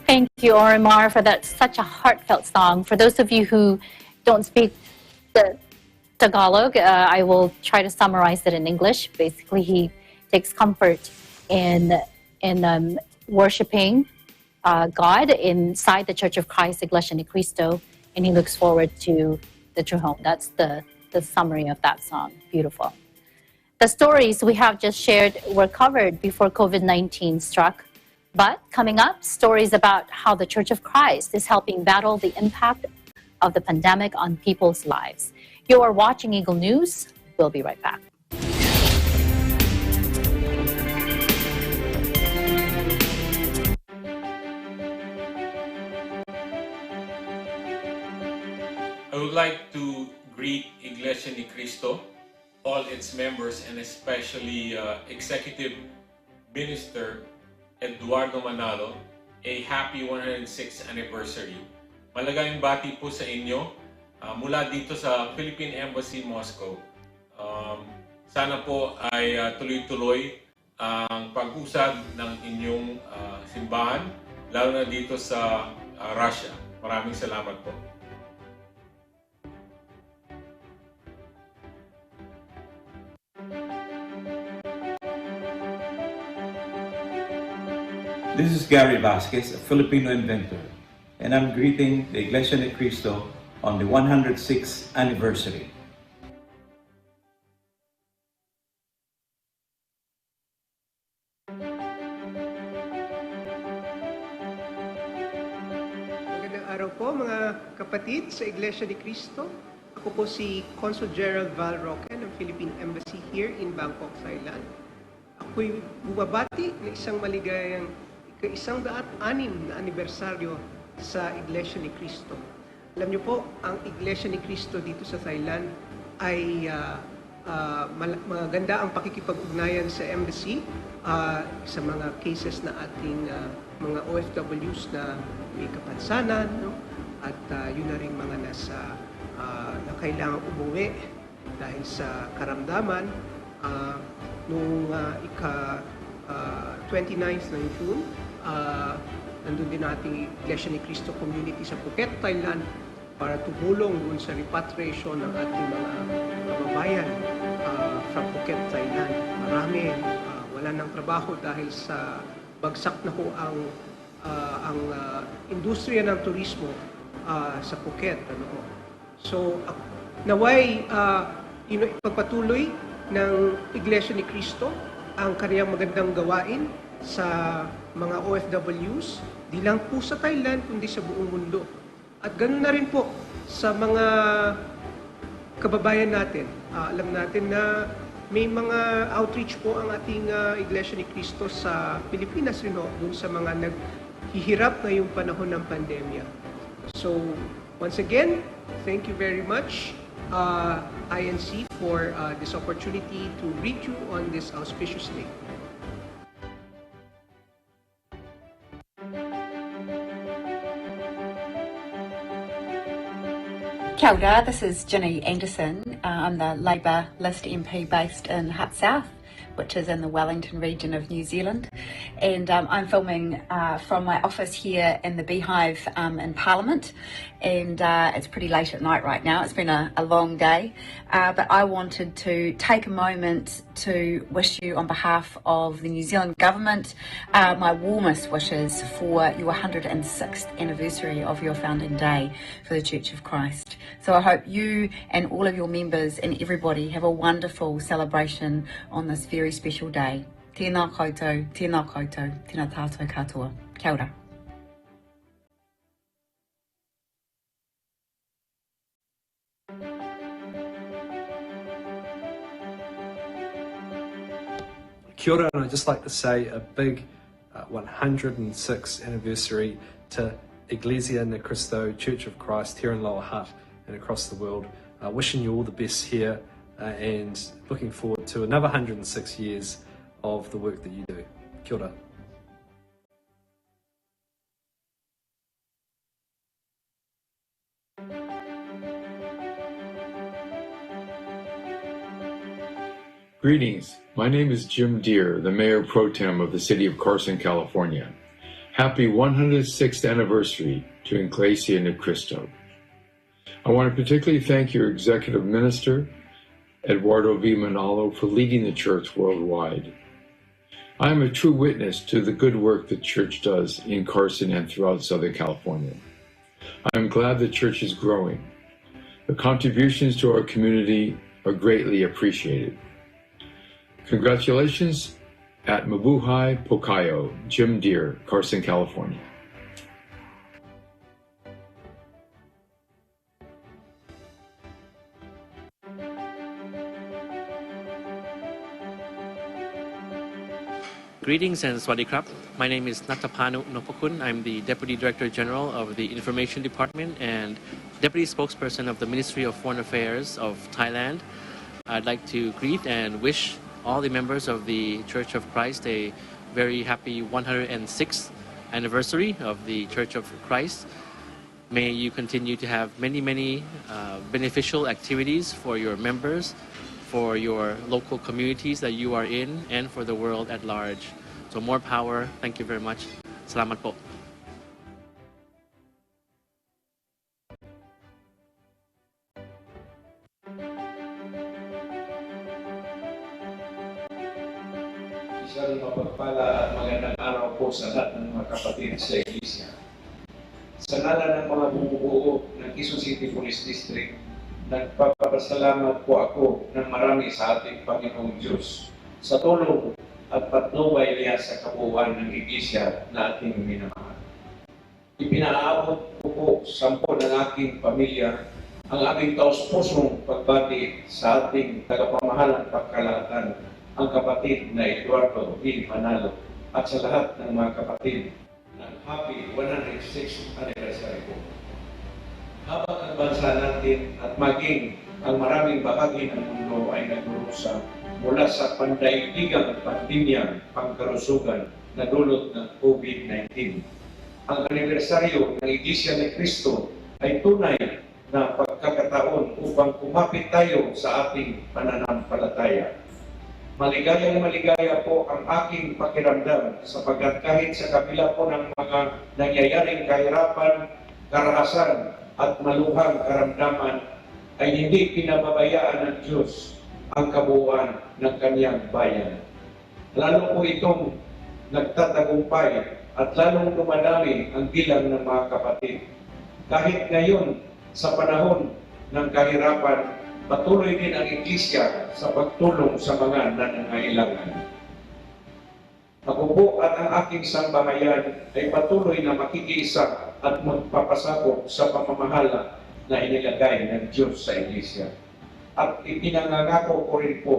Speaker 1: Thank you, Orimar, for that such a heartfelt song. For those of you who don't speak the Tagalog, I will try to summarize it in English. Basically, he takes comfort in worshiping God inside the Church of Christ, Iglesia ni Cristo, and he looks forward to the true home. That's the summary of that song. Beautiful. The stories we have just shared were covered before COVID-19 struck. But coming up, stories about how the Church of Christ is helping battle the impact of the pandemic on people's lives. You are watching Eagle News. We'll be right back.
Speaker 2: I would like to greet Iglesia ni Cristo, all its members, and especially Executive Minister Eduardo Manalo, a happy 106th anniversary. Malagayang bati po sa inyo mula dito sa Philippine Embassy, Moscow. Sana po ay tuloy-tuloy ang pag-usad ng inyong simbahan, lalo na dito sa Russia. Maraming salamat po.
Speaker 3: This is Gary Vasquez, a Filipino inventor, and I'm greeting the Iglesia ni Cristo on the 106th anniversary.
Speaker 5: Magandang araw po mga kapatid sa Iglesia ni Cristo. Ako po si Consul Gerald Val Roque ng Philippine Embassy here in Bangkok, Thailand. Ako'y bumabati ng isang maligayang ika-106 na anibersaryo sa Iglesia ni Cristo. Alam niyo po, ang Iglesia ni Cristo dito sa Thailand ay maganda ang pakikipag-ugnayan sa embassy sa mga cases na ating mga OFWs na may kapansanan, no? At yun na rin mga na kailangang umuwi dahil sa karamdaman. Nung 29th ng June, nandun din nating Iglesia ni Cristo community sa Phuket, Thailand, para tumulong dun sa repatriation ng ating mga kababayan from Phuket, Thailand. Marami wala ng trabaho dahil sa bagsak na ho ang industriya ng turismo sa Phuket. So, naway ipagpatuloy ng Iglesia ni Cristo ang kaniyang magandang gawain sa mga OFWs, di lang po sa Thailand, kundi sa buong mundo. At ganoon na rin po sa mga kababayan natin. Alam natin na may mga outreach po ang ating Iglesia ni Cristo sa Pilipinas rin dun sa mga naghihirap ngayong panahon ng pandemya. So, once again, thank you very much, INC, for this opportunity to greet you on this auspicious day.
Speaker 6: Kia ora, this is Ginny Anderson. I'm the Labour List MP based in Hutt South, which is in the Wellington region of New Zealand. And I'm filming from my office here in the Beehive in Parliament. And it's pretty late at night right now. It's been a long day. But I wanted to take a moment to wish you, on behalf of the New Zealand Government, my warmest wishes for your 106th anniversary of your founding day for the Church of Christ. So I hope you and all of your members and everybody have a wonderful celebration on this very special day. Tēnā koutou, tēnā koutou, tēnā tātou katoa. Kia ora.
Speaker 11: Kia ora, and I'd just like to say a big 106th anniversary to Iglesia ni Cristo, Church of Christ here in Lower Hutt and across the world. Wishing you all the best here and looking forward to another 106 years of the work that you do. Kia ora.
Speaker 12: Greetings. My name is Jim Deere, the Mayor Pro Tem of the City of Carson, California. Happy 106th anniversary to Iglesia ni Cristo. I want to particularly thank your Executive Minister, Eduardo V. Manalo, for leading the church worldwide. I am a true witness to the good work the church does in Carson and throughout Southern California. I am glad the church is growing. The contributions to our community are greatly appreciated. Congratulations at Mabuhay Pocayo, Jim Deere, Carson, California.
Speaker 25: Greetings and Swadee Krap. My name is Natapanu Nopokun. I'm the Deputy Director General of the Information Department and Deputy Spokesperson of the Ministry of Foreign Affairs of Thailand. I'd like to greet and wish all the members of the Church of Christ a very happy 106th anniversary of the Church of Christ. May you continue to have many beneficial activities for your members, for your local communities that you are in, and for the world at large. So more power. Thank you very much. Salamat po.
Speaker 3: Isang mapagpala at magandang araw po sa lahat ng mga kapatid sa Iglesia. Sa ngalan ng mga bumubuo ng Quezon City Police District, nagpapasalamat po ako ng marami sa ating Panginoong Diyos sa tulong at patnubay niya sa kabuuan ng Iglesia na ating minamahal. Ipinaabot ko po sampo ng aking pamilya ang aming taos-pusong pagbati sa ating tagapamahalang pagkalatan, ang kapatid na Eduardo V. Manalo, at sa lahat ng mga kapatid ng happy 106th anniversary po. Habang ang bansa natin at maging ang maraming bahagi ng mundo ay nagdurusa mula sa pandaigdigang pandemyang pangkalusugan na dulot ng COVID-19. Ang anibersaryo ng Iglesia ni Cristo ay tunay na pagkakataon upang kumapit tayo sa ating pananampalataya. Maligayang-maligaya po ang aking pakiramdam sapagkat kahit sa kabila po ng mga nangyayaring kahirapan, karahasan at maluhang karamdaman ay hindi pinababayaan ng Diyos ang kabuuan ng kaniyang bayan. Lalo po itong nagtatagumpay at lalong dumadami ang bilang ng mga kapatid. Kahit ngayon sa panahon ng kahirapan, patuloy din ang Iglesia sa pagtulong sa mga nangangailangan. Ako po at ang aking sambahayan ay patuloy na makikiisa at magpapasakop sa pamamahala na inilagay ng Diyos sa Iglesia. At ipinangangako ko rin po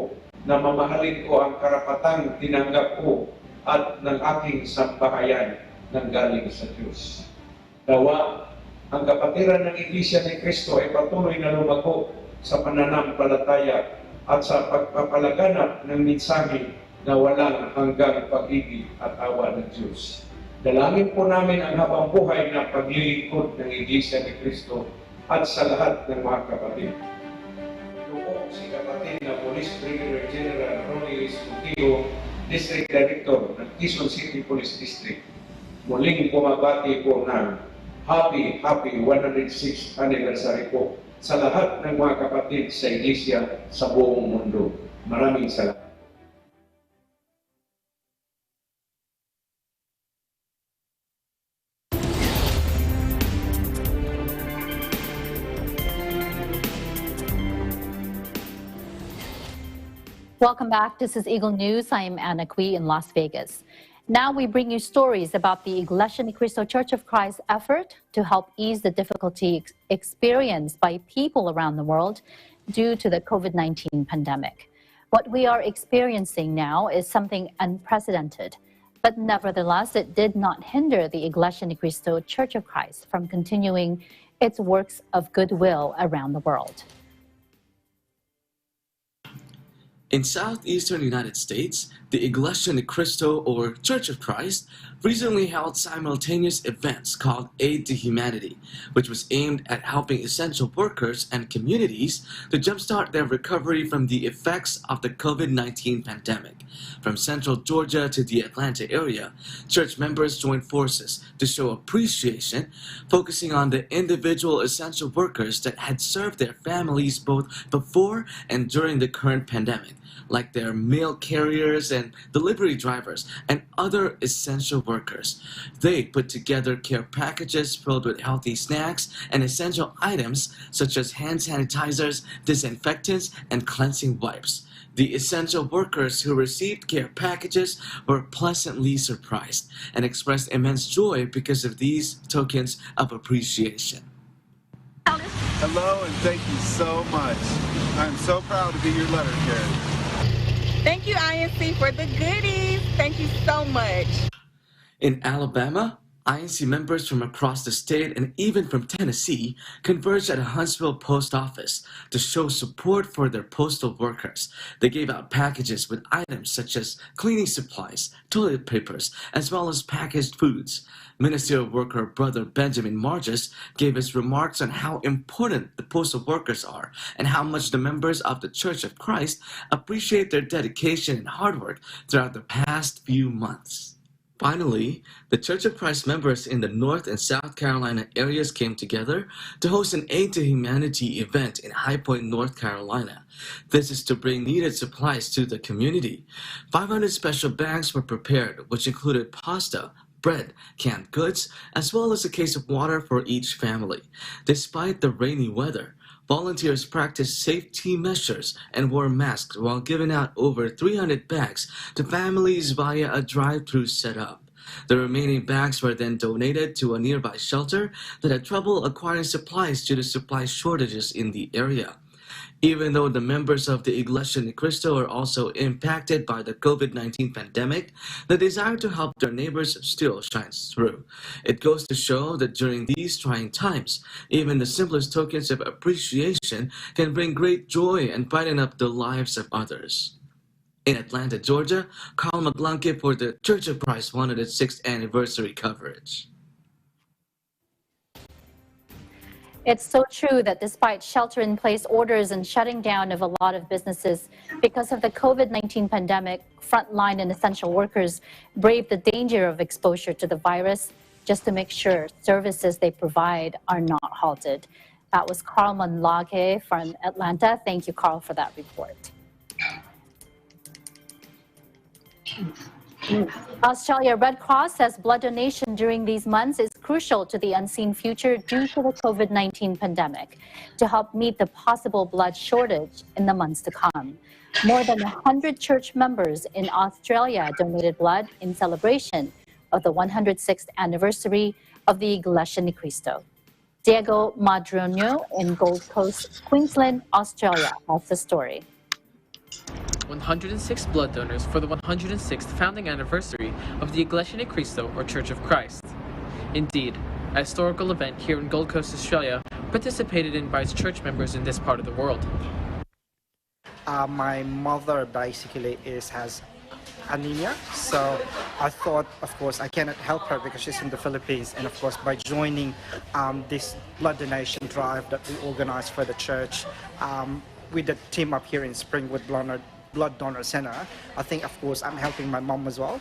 Speaker 3: na mamahalin ko ang karapatang tinanggap ko at ng aking sambahayan ng galing sa Diyos. Nawa, ang kapatiran ng Iglesia ni Cristo ay patuloy na lumago sa pananampalataya at sa pagpapalaganap ng mensahe na walang hanggang pag-ibig at awa ng Diyos. Dalangin po namin ang habang buhay na paglilingkod ng Iglesia ni Cristo at sa lahat ng mga kapatid. Ito po si kapatid na Police Brigadier General Ronnie Escutio, District Director ng Quezon City Police District. Muling bumabati po ng Happy 106th anniversary po sa lahat ng mga kapatid sa Iglesia sa buong mundo. Maraming salamat.
Speaker 1: Welcome back. This is Eagle News. I am Anna Cui in Las Vegas. Now we bring you stories about the Iglesia Ni Cristo Church of Christ effort to help ease the difficulty experienced by people around the world due to the COVID-19 pandemic. What we are experiencing now is something unprecedented, but nevertheless, it did not hinder the Iglesia Ni Cristo Church of Christ from continuing its works of goodwill around the world.
Speaker 14: In southeastern United States, the Iglesia Ni Cristo, or Church of Christ, recently held simultaneous events called Aid to Humanity, which was aimed at helping essential workers and communities to jumpstart their recovery from the effects of the COVID-19 pandemic. From central Georgia to the Atlanta area, church members joined forces to show appreciation, focusing on the individual essential workers that had served their families both before and during the current pandemic, like their mail carriers and delivery drivers and other essential workers. They put together care packages filled with healthy snacks and essential items such as hand sanitizers, disinfectants, and cleansing wipes. The essential workers who received care packages were pleasantly surprised and expressed immense joy because of these tokens of appreciation.
Speaker 18: Hello, and thank you so much. I'm so proud to be your letter carrier.
Speaker 19: Thank you, INC, for the goodies. Thank you so much.
Speaker 14: In Alabama, INC members from across the state and even from Tennessee converged at a Huntsville post office to show support for their postal workers. They gave out packages with items such as cleaning supplies, toilet papers, as well as packaged foods. Ministerial worker Brother Benjamin Marges gave his remarks on how important the postal workers are and how much the members of the Church of Christ appreciate their dedication and hard work throughout the past few months. Finally, the Church of Christ members in the North and South Carolina areas came together to host an Aid to Humanity event in High Point, North Carolina. This is to bring needed supplies to the community. 500 special bags were prepared, which included pasta, bread, canned goods, as well as a case of water for each family. Despite the rainy weather, volunteers practiced safety measures and wore masks while giving out over 300 bags to families via a drive-through setup. The remaining bags were then donated to a nearby shelter that had trouble acquiring supplies due to supply shortages in the area. Even though the members of the Iglesia Ni Cristo are also impacted by the COVID-19 pandemic, the desire to help their neighbors still shines through. It goes to show that during these trying times, even the simplest tokens of appreciation can bring great joy and brighten up the lives of others. In Atlanta, Georgia, Carl McGlunky for the Church of Christ 106th anniversary coverage.
Speaker 1: It's so true that despite shelter-in-place orders and shutting down of a lot of businesses because of the COVID-19 pandemic, frontline and essential workers brave the danger of exposure to the virus just to make sure services they provide are not halted. That was Carl Manlage from Atlanta. Thank you, Carl, for that report. Australia Red Cross says blood donation during these months is crucial to the unseen future due to the COVID-19 pandemic to help meet the possible blood shortage in the months to come. More than 100 church members in Australia donated blood in celebration of the 106th anniversary of the Iglesia Ni Cristo. Diego Madronio in Gold Coast, Queensland, Australia has the story.
Speaker 7: 106 blood donors for the 106th founding anniversary of the Iglesia Ni Cristo, or Church of Christ. Indeed, a historical event here in Gold Coast, Australia, participated in by its church members in this part of the world.
Speaker 20: My mother basically has anemia, so I thought, of course, I cannot help her because she's in the Philippines, and of course by joining this blood donation drive that we organized for the church with the team up here in Springwood Blood Donor Center, I think, of course, I'm helping my mom as well.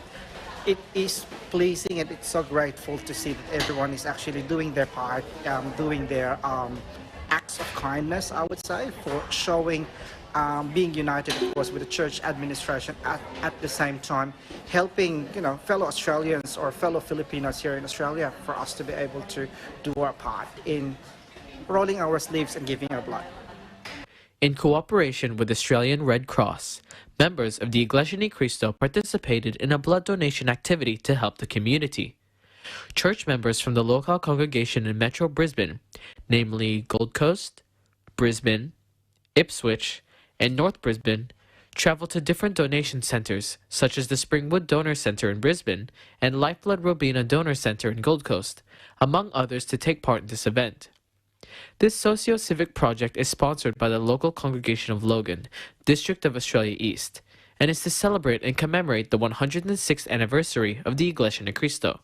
Speaker 20: It is pleasing and it's so grateful to see that everyone is actually doing their part, doing their acts of kindness, I would say, for showing being united, of course, with the church administration at the same time, helping, fellow Australians or fellow Filipinos here in Australia for us to be able to do our part in rolling our sleeves and giving our blood.
Speaker 7: In cooperation with Australian Red Cross, members of the Iglesia Ni Cristo participated in a blood donation activity to help the community. Church members from the local congregation in Metro Brisbane, namely Gold Coast, Brisbane, Ipswich, and North Brisbane, traveled to different donation centres such as the Springwood Donor Centre in Brisbane and Lifeblood Robina Donor Centre in Gold Coast, among others, to take part in this event. This socio-civic project is sponsored by the local congregation of Logan, District of Australia East, and is to celebrate and commemorate the 106th anniversary of the Iglesia Ni Cristo.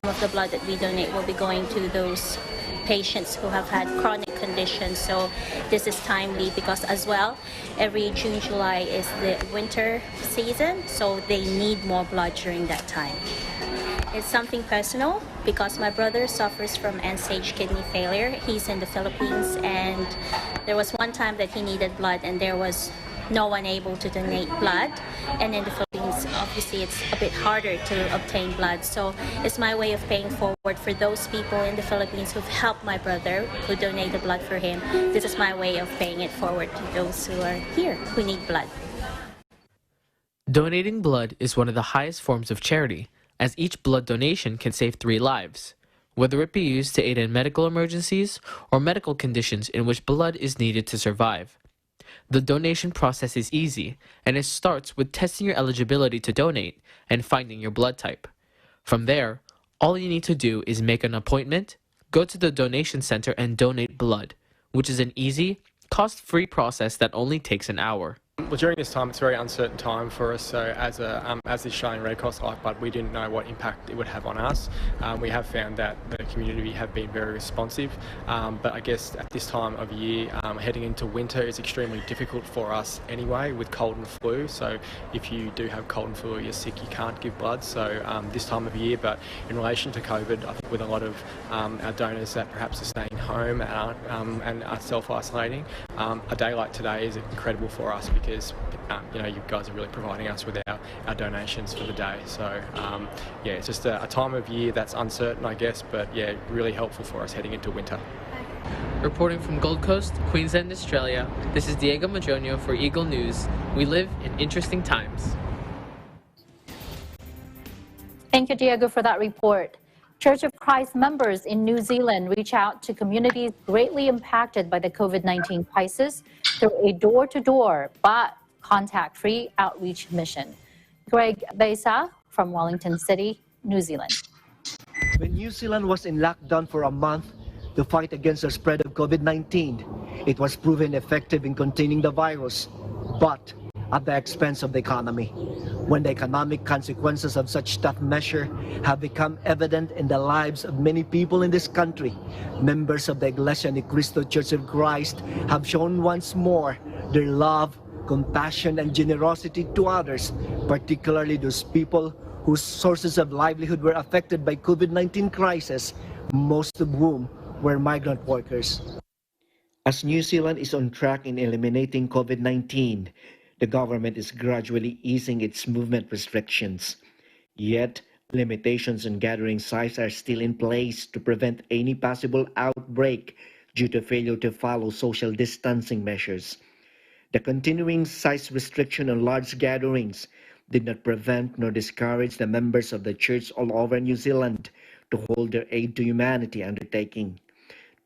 Speaker 21: Some of the blood that we donate will be going to those patients who have had chronic conditions, so this is timely because as well, every June, July is the winter season, so they need more blood during that time. It's something personal because my brother suffers from end-stage kidney failure. He's in the Philippines, and there was one time that he needed blood and there was no one able to donate blood, and in the Philippines obviously it's a bit harder to obtain blood, so it's my way of paying forward for those people in the Philippines who've helped my brother, who donated blood for him. This is my way of paying it forward to those who are here who need blood.
Speaker 7: Donating blood is one of the highest forms of charity, as each blood donation can save 3 lives, whether it be used to aid in medical emergencies or medical conditions in which blood is needed to survive. The donation process is easy, and it starts with testing your eligibility to donate and finding your blood type. From there, all you need to do is make an appointment, go to the donation center and donate blood, which is an easy, cost-free process that only takes an hour.
Speaker 22: Well, during this time, it's a very uncertain time for us. So, as the Australian Red Cross Lifeblood, we didn't know what impact it would have on us. We have found that the community have been very responsive, but I guess at this time of year, heading into winter, is extremely difficult for us anyway with cold and flu. So, if you do have cold and flu or you're sick, you can't give blood. So, this time of year, but in relation to COVID, I think with a lot of our donors that perhaps are staying home and are self-isolating, a day like today is incredible for us because you guys are really providing us with our donations for the day. So yeah, it's just a time of year that's uncertain, I guess, but yeah, really helpful for us heading into winter.
Speaker 7: Reporting from Gold Coast, Queensland, Australia, this is Diego Madronio for Eagle News. We live in interesting times.
Speaker 1: Thank you, Diego, for that report. Church of Christ members in New Zealand reach out to communities greatly impacted by the COVID-19 crisis through a door-to-door but contact-free outreach mission. Greg Besa from Wellington City, New Zealand.
Speaker 23: When New Zealand was in lockdown for a month to fight against the spread of COVID-19, it was proven effective in containing the virus. But at the expense of the economy. When the economic consequences of such tough measure have become evident in the lives of many people in this country, members of the Iglesia Ni Cristo Church of Christ have shown once more their love, compassion, and generosity to others, particularly those people whose sources of livelihood were affected by COVID-19 crisis, most of whom were migrant workers. As New Zealand is on track in eliminating COVID-19, the government is gradually easing its movement restrictions. Yet, limitations on gathering size are still in place to prevent any possible outbreak due to failure to follow social distancing measures. The continuing size restriction on large gatherings did not prevent nor discourage the members of the church all over New Zealand to hold their Aid to Humanity undertaking.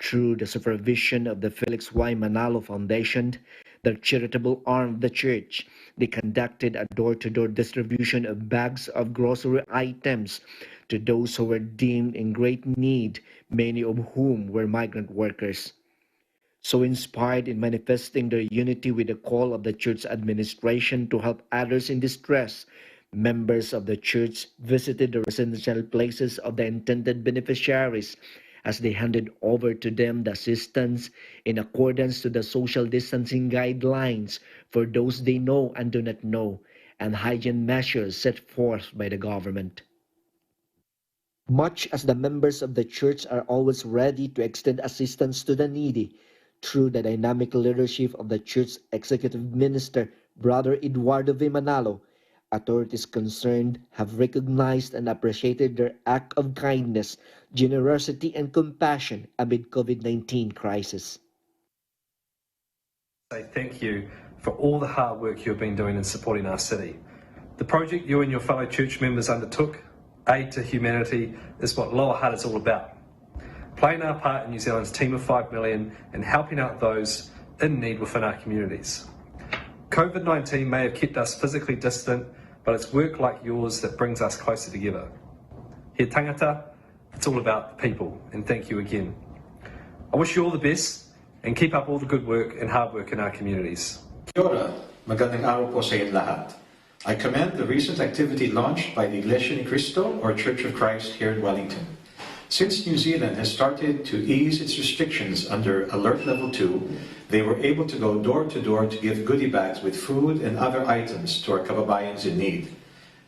Speaker 23: Through the supervision of the Felix Y. Manalo Foundation, the charitable arm of the church, they conducted a door-to-door distribution of bags of grocery items to those who were deemed in great need, many of whom were migrant workers. So inspired in manifesting their unity with the call of the church administration to help others in distress, members of the church visited the residential places of the intended beneficiaries as they handed over to them the assistance in accordance to the social distancing guidelines for those they know and do not know, and hygiene measures set forth by the government. Much as the members of the church are always ready to extend assistance to the needy, through the dynamic leadership of the church's executive minister, Brother Eduardo V. Manalo, authorities concerned have recognized and appreciated their act of kindness, generosity, and compassion amid COVID-19 crisis.
Speaker 11: Say thank you for all the hard work you've been doing in supporting our city. The project you and your fellow church members undertook, Aid to Humanity, is what Lower Hutt is all about. Playing our part in New Zealand's team of 5 million and helping out those in need within our communities. COVID-19 may have kept us physically distant, but it's work like yours that brings us closer together. He tangata, it's all about the people, and thank you again. I wish you all the best, and keep up all the good work and hard work in our communities.
Speaker 4: Kia ora, magandang araw po sa inyo lahat. I commend the recent activity launched by the Iglesia Ni Cristo, or Church of Christ, here in Wellington. Since New Zealand has started to ease its restrictions under Alert Level 2, they were able to go door to door to give goodie bags with food and other items to our kababayans in need.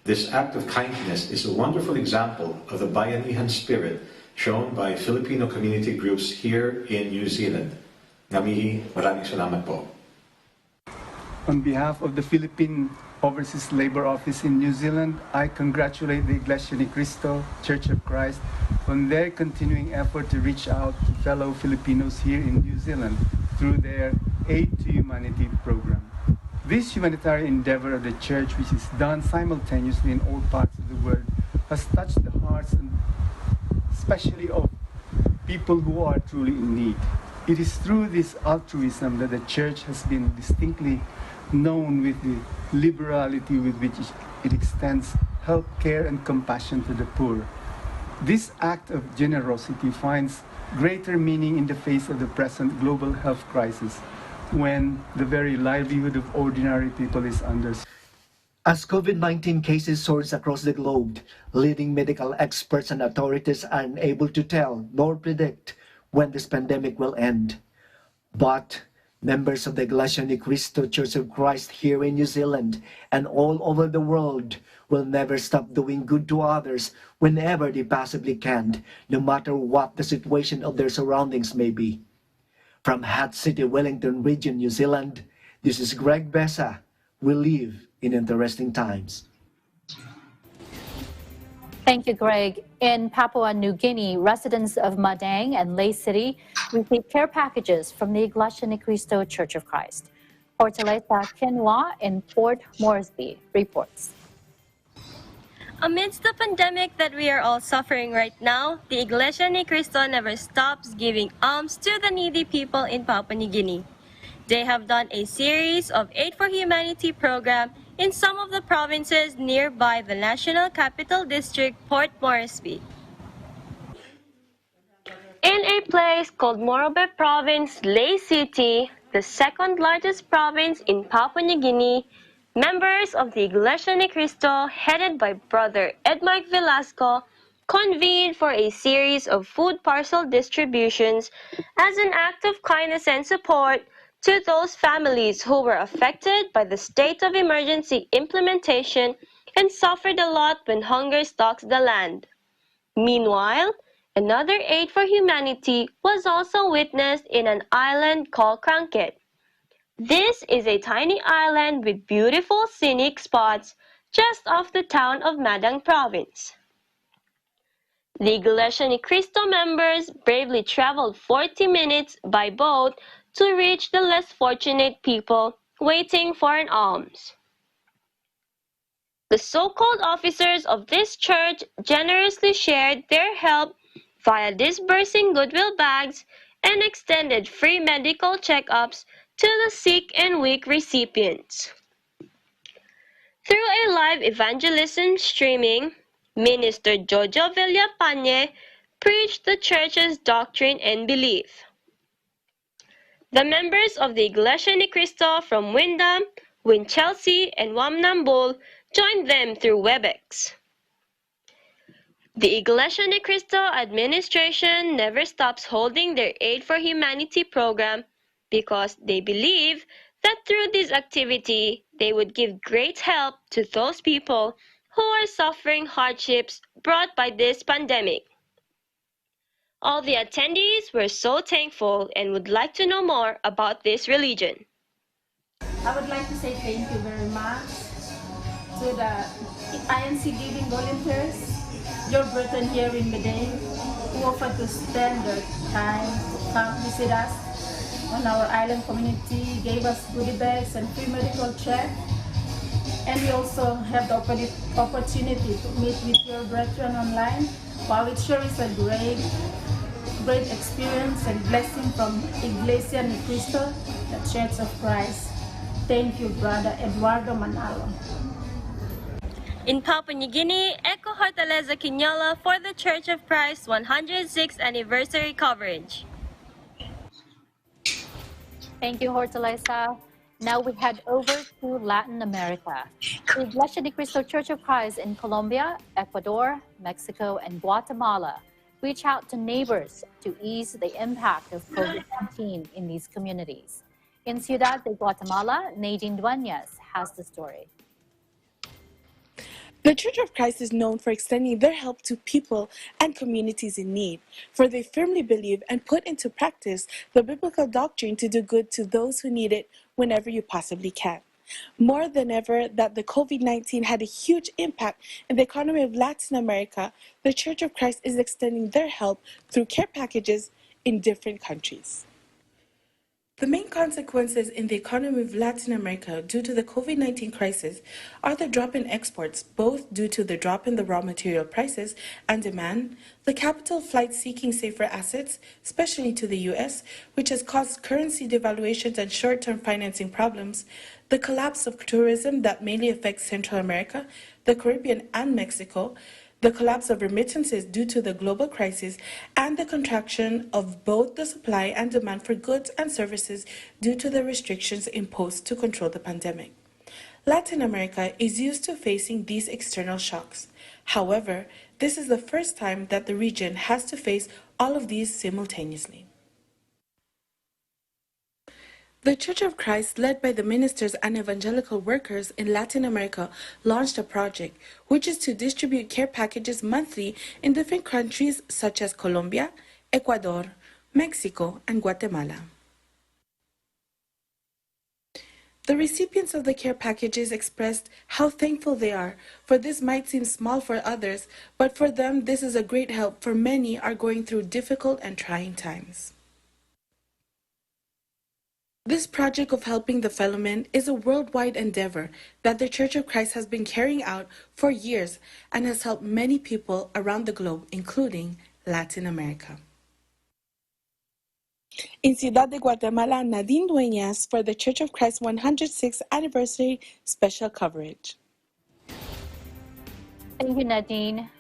Speaker 4: This act of kindness is a wonderful example of the bayanihan spirit shown by Filipino community groups here in New Zealand. Ngamihi, maraming salamat po.
Speaker 9: On behalf of the Philippine Overseas Labor Office in New Zealand, I congratulate the Iglesia Ni Cristo Church of Christ on their continuing effort to reach out to fellow Filipinos here in New Zealand through their Aid to Humanity program. This humanitarian endeavor of the church, which is done simultaneously in all parts of the world, has touched the hearts and especially of people who are truly in need. It is through this altruism that the church has been distinctly known with the liberality with which it extends help, care, and compassion to the poor. This act of generosity finds greater meaning in the face of the present global health crisis, when the very livelihood of ordinary people is under.
Speaker 23: As COVID-19 cases soars across the globe, leading medical experts and authorities are unable to tell nor predict when this pandemic will end. But members of the Iglesia Ni Cristo Church of Christ here in New Zealand and all over the world will never stop doing good to others whenever they possibly can, no matter what the situation of their surroundings may be. From Hutt City, Wellington Region, New Zealand, this is Greg Bessa. We live in interesting times.
Speaker 1: Thank you, Greg. In Papua New Guinea, residents of Madang and Ley City received care packages from the Iglesia Ni Cristo Church of Christ. Portaleta Quinoa in Port Moresby reports.
Speaker 10: Amidst the pandemic that we are all suffering right now, the Iglesia Ni Cristo never stops giving alms to the needy people in Papua New Guinea. They have done a series of Aid for Humanity program in some of the provinces nearby the National Capital District, Port Moresby. In a place called Morobe Province, Ley City, the second largest province in Papua New Guinea, members of the Iglesia Ni Cristo, headed by Brother Edmark Velasco, convened for a series of food parcel distributions as an act of kindness and support to those families who were affected by the state of emergency implementation and suffered a lot when hunger stalks the land. Meanwhile, another aid for humanity was also witnessed in an island called Cranket. This is a tiny island with beautiful scenic spots just off the town of Madang Province. The Iglesia Ni Cristo members bravely traveled 40 minutes by boat to reach the less fortunate people waiting for an alms. The so-called officers of this church generously shared their help via disbursing goodwill bags and extended free medical checkups to the sick and weak recipients. Through a live evangelism streaming, Minister Jojo Villapañe preached the church's doctrine and belief. The members of the Iglesia Ni Cristo from Windham, Winchelsea, and Wamnambul joined them through WebEx. The Iglesia Ni Cristo administration never stops holding their Aid for Humanity program because they believe that through this activity, they would give great help to those people who are suffering hardships brought by this pandemic. All the attendees were so thankful and would like to know more about this religion.
Speaker 8: I would like to say thank you very much to the INC Giving volunteers, your brethren here in Medellin, who offered to spend their time to come visit us on our island community, gave us goodie bags and free medical check. And we also have the opportunity to meet with your brethren online. Wow, it sure is a great experience and blessing from Iglesia Ni Cristo, the Church of Christ. Thank you, Brother Eduardo Manalo.
Speaker 10: In Papua New Guinea, Echo Hortaleza Quinola for the Church of Christ 106th anniversary coverage.
Speaker 1: Thank you, Hortaleza. Now we head over to Latin America. The Iglesia Ni Cristo Church of Christ in Colombia, Ecuador, Mexico, and Guatemala reach out to neighbors to ease the impact of COVID-19 in these communities. In Ciudad de Guatemala, Nadine Dueñas has the story.
Speaker 13: The Church of Christ is known for extending their help to people and communities in need, for they firmly believe and put into practice the biblical doctrine to do good to those who need it whenever you possibly can. More than ever that the COVID-19 had a huge impact in the economy of Latin America, the Church of Christ is extending their help through care packages in different countries. The main consequences in the economy of Latin America due to the COVID-19 crisis are the drop in exports, both due to the drop in the raw material prices and demand, the capital flight seeking safer assets, especially to the US, which has caused currency devaluations and short-term financing problems, the collapse of tourism that mainly affects Central America, the Caribbean and Mexico, the collapse of remittances due to the global crisis, and the contraction of both the supply and demand for goods and services due to the restrictions imposed to control the pandemic. Latin America is used to facing these external shocks. However, this is the first time that the region has to face all of these simultaneously. The Church of Christ, led by the ministers and evangelical workers in Latin America, launched a project which is to distribute care packages monthly in different countries such as Colombia, Ecuador, Mexico, and Guatemala. The recipients of the care packages expressed how thankful they are, for this might seem small for others, but for them this is a great help, for many are going through difficult and trying times. This project of helping the fellow men is a worldwide endeavor that the Church of Christ has been carrying out for years and has helped many people around the globe, including Latin America. In Ciudad de Guatemala, Nadine Dueñas for the Church of Christ 106th anniversary special coverage.
Speaker 1: Thank you, Nadine.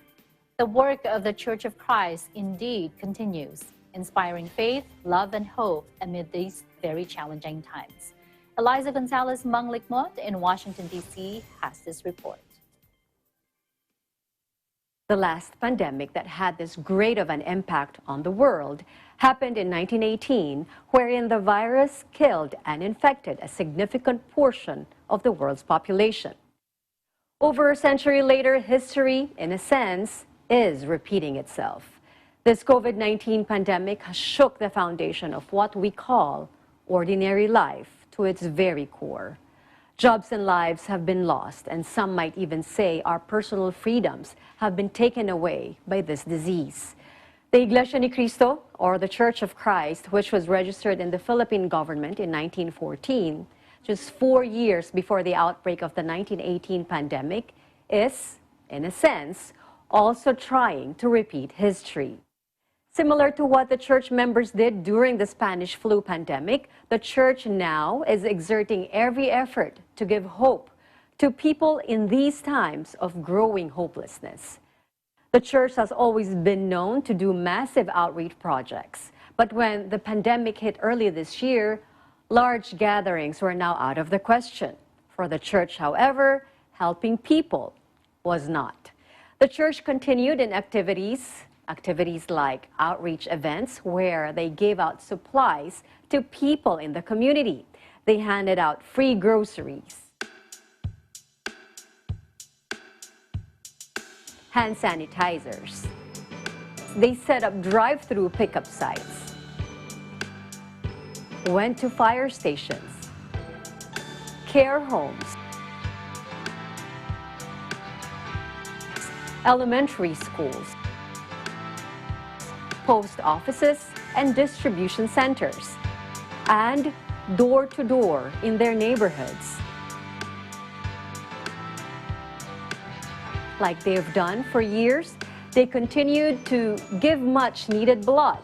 Speaker 1: The work of the Church of Christ indeed continues, inspiring faith, love, and hope amid these very challenging times. Eliza Gonzalez Manglikmot in Washington, D.C. has this report.
Speaker 2: The last pandemic that had this great of an impact on the world happened in 1918, wherein the virus killed and infected a significant portion of the world's population. Over a century later, history, in a sense, is repeating itself. This COVID-19 pandemic has shook the foundation of what we call ordinary life to its very core. Jobs and lives have been lost, and some might even say our personal freedoms have been taken away by this disease. The Iglesia ni Cristo, or the Church of Christ, which was registered in the Philippine government in 1914, just 4 years before the outbreak of the 1918 pandemic, is, in a sense, also trying to repeat history. Similar to what the church members did during the Spanish flu pandemic, the church now is exerting every effort to give hope to people in these times of growing hopelessness. The church has always been known to do massive outreach projects, but when the pandemic hit early this year, large gatherings were now out of the question. For the church, however, helping people was not. The church continued in activities like outreach events where they gave out supplies to people in the community. They handed out free groceries, hand sanitizers. They set up drive-through pickup sites, went to fire stations, care homes, elementary schools, post offices and distribution centers, and door-to-door in their neighborhoods. Like they've done for years, they continued to give much-needed blood,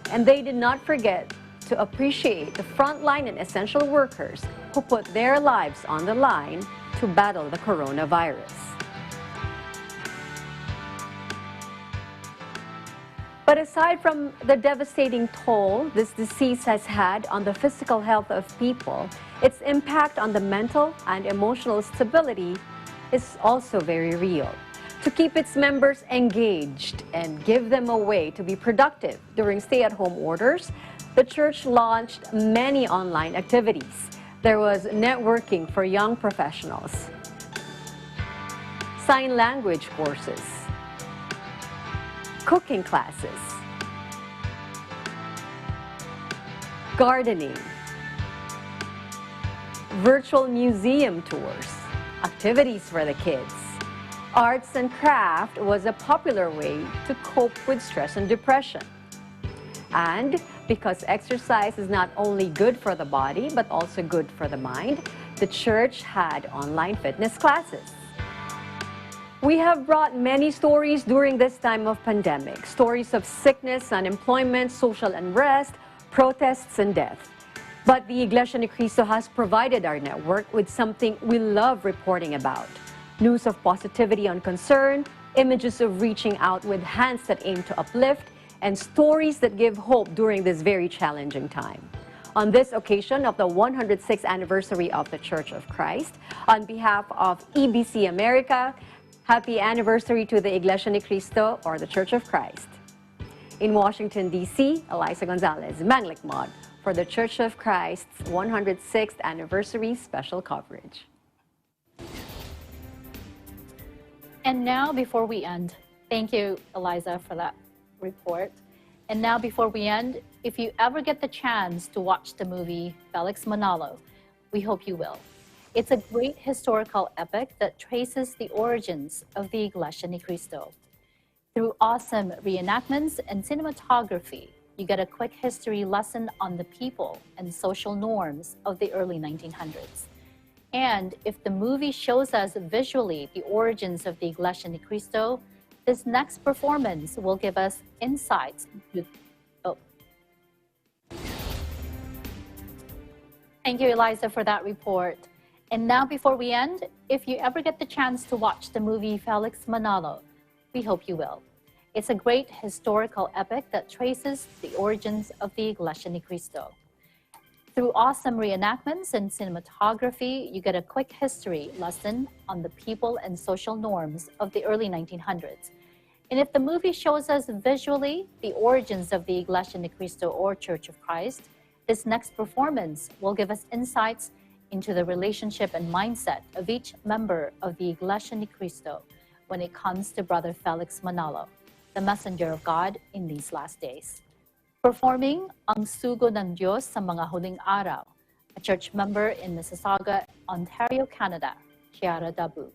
Speaker 2: and they did not forget to appreciate the frontline and essential workers who put their lives on the line to battle the coronavirus. But aside from the devastating toll this disease has had on the physical health of people, its impact on the mental and emotional stability is also very real. To keep its members engaged and give them a way to be productive during stay-at-home orders, the church launched many online activities. There was networking for young professionals, sign language courses, cooking classes, gardening, virtual museum tours, activities for the kids. Arts and craft was a popular way to cope with stress and depression. And because exercise is not only good for the body, but also good for the mind, the church had online fitness classes. We have brought many stories during this time of pandemic, stories of sickness, unemployment, social unrest, protests, and death. But the Iglesia ni Cristo has provided our network with something we love reporting about: news of positivity on concern, images of reaching out with hands that aim to uplift, and stories that give hope during this very challenging time. On this occasion of the 106th anniversary of the Church of Christ, on behalf of EBC America, happy anniversary to the Iglesia ni Cristo, or the Church of Christ. In Washington, D.C., Eliza Gonzalez Manglikmot for the Church of Christ's 106th anniversary special coverage.
Speaker 1: And now, before we end, thank you, Eliza, for that report. And now, before we end, if you ever get the chance to watch the movie Felix Manalo, we hope you will. It's a great historical epic that traces the origins of the Iglesia ni Cristo. Through awesome reenactments and cinematography, you get a quick history lesson on the people and social norms of the early 1900s. And if the movie shows us visually the origins of the Iglesia ni Cristo, this next performance will give us insights into... Thank you, Eliza, for that report. And now, before we end, if you ever get the chance to watch the movie Felix Manalo, we hope you will. It's a great historical epic that traces the origins of the Iglesia ni Cristo. Through awesome reenactments and cinematography, you get a quick history lesson on the people and social norms of the early 1900s. And if the movie shows us visually the origins of the Iglesia Ni Cristo or Church of Christ, this next performance will give us insights into the relationship and mindset of each member of the Iglesia Ni Cristo when it comes to Brother Felix Manalo, the messenger of God in these last days. Performing Ang Sugo ng Diyos sa Mga Huling Araw, a church member in Mississauga, Ontario, Canada, Chiara Dabu.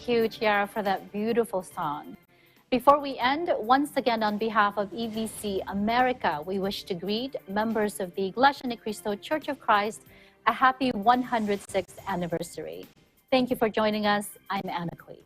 Speaker 1: Thank you, Chiara, for that beautiful song. Before we end, once again, on behalf of EVC America, we wish to greet members of the Iglesia Ni Cristo Church of Christ a happy 106th anniversary. Thank you for joining us. I'm Anna Clee.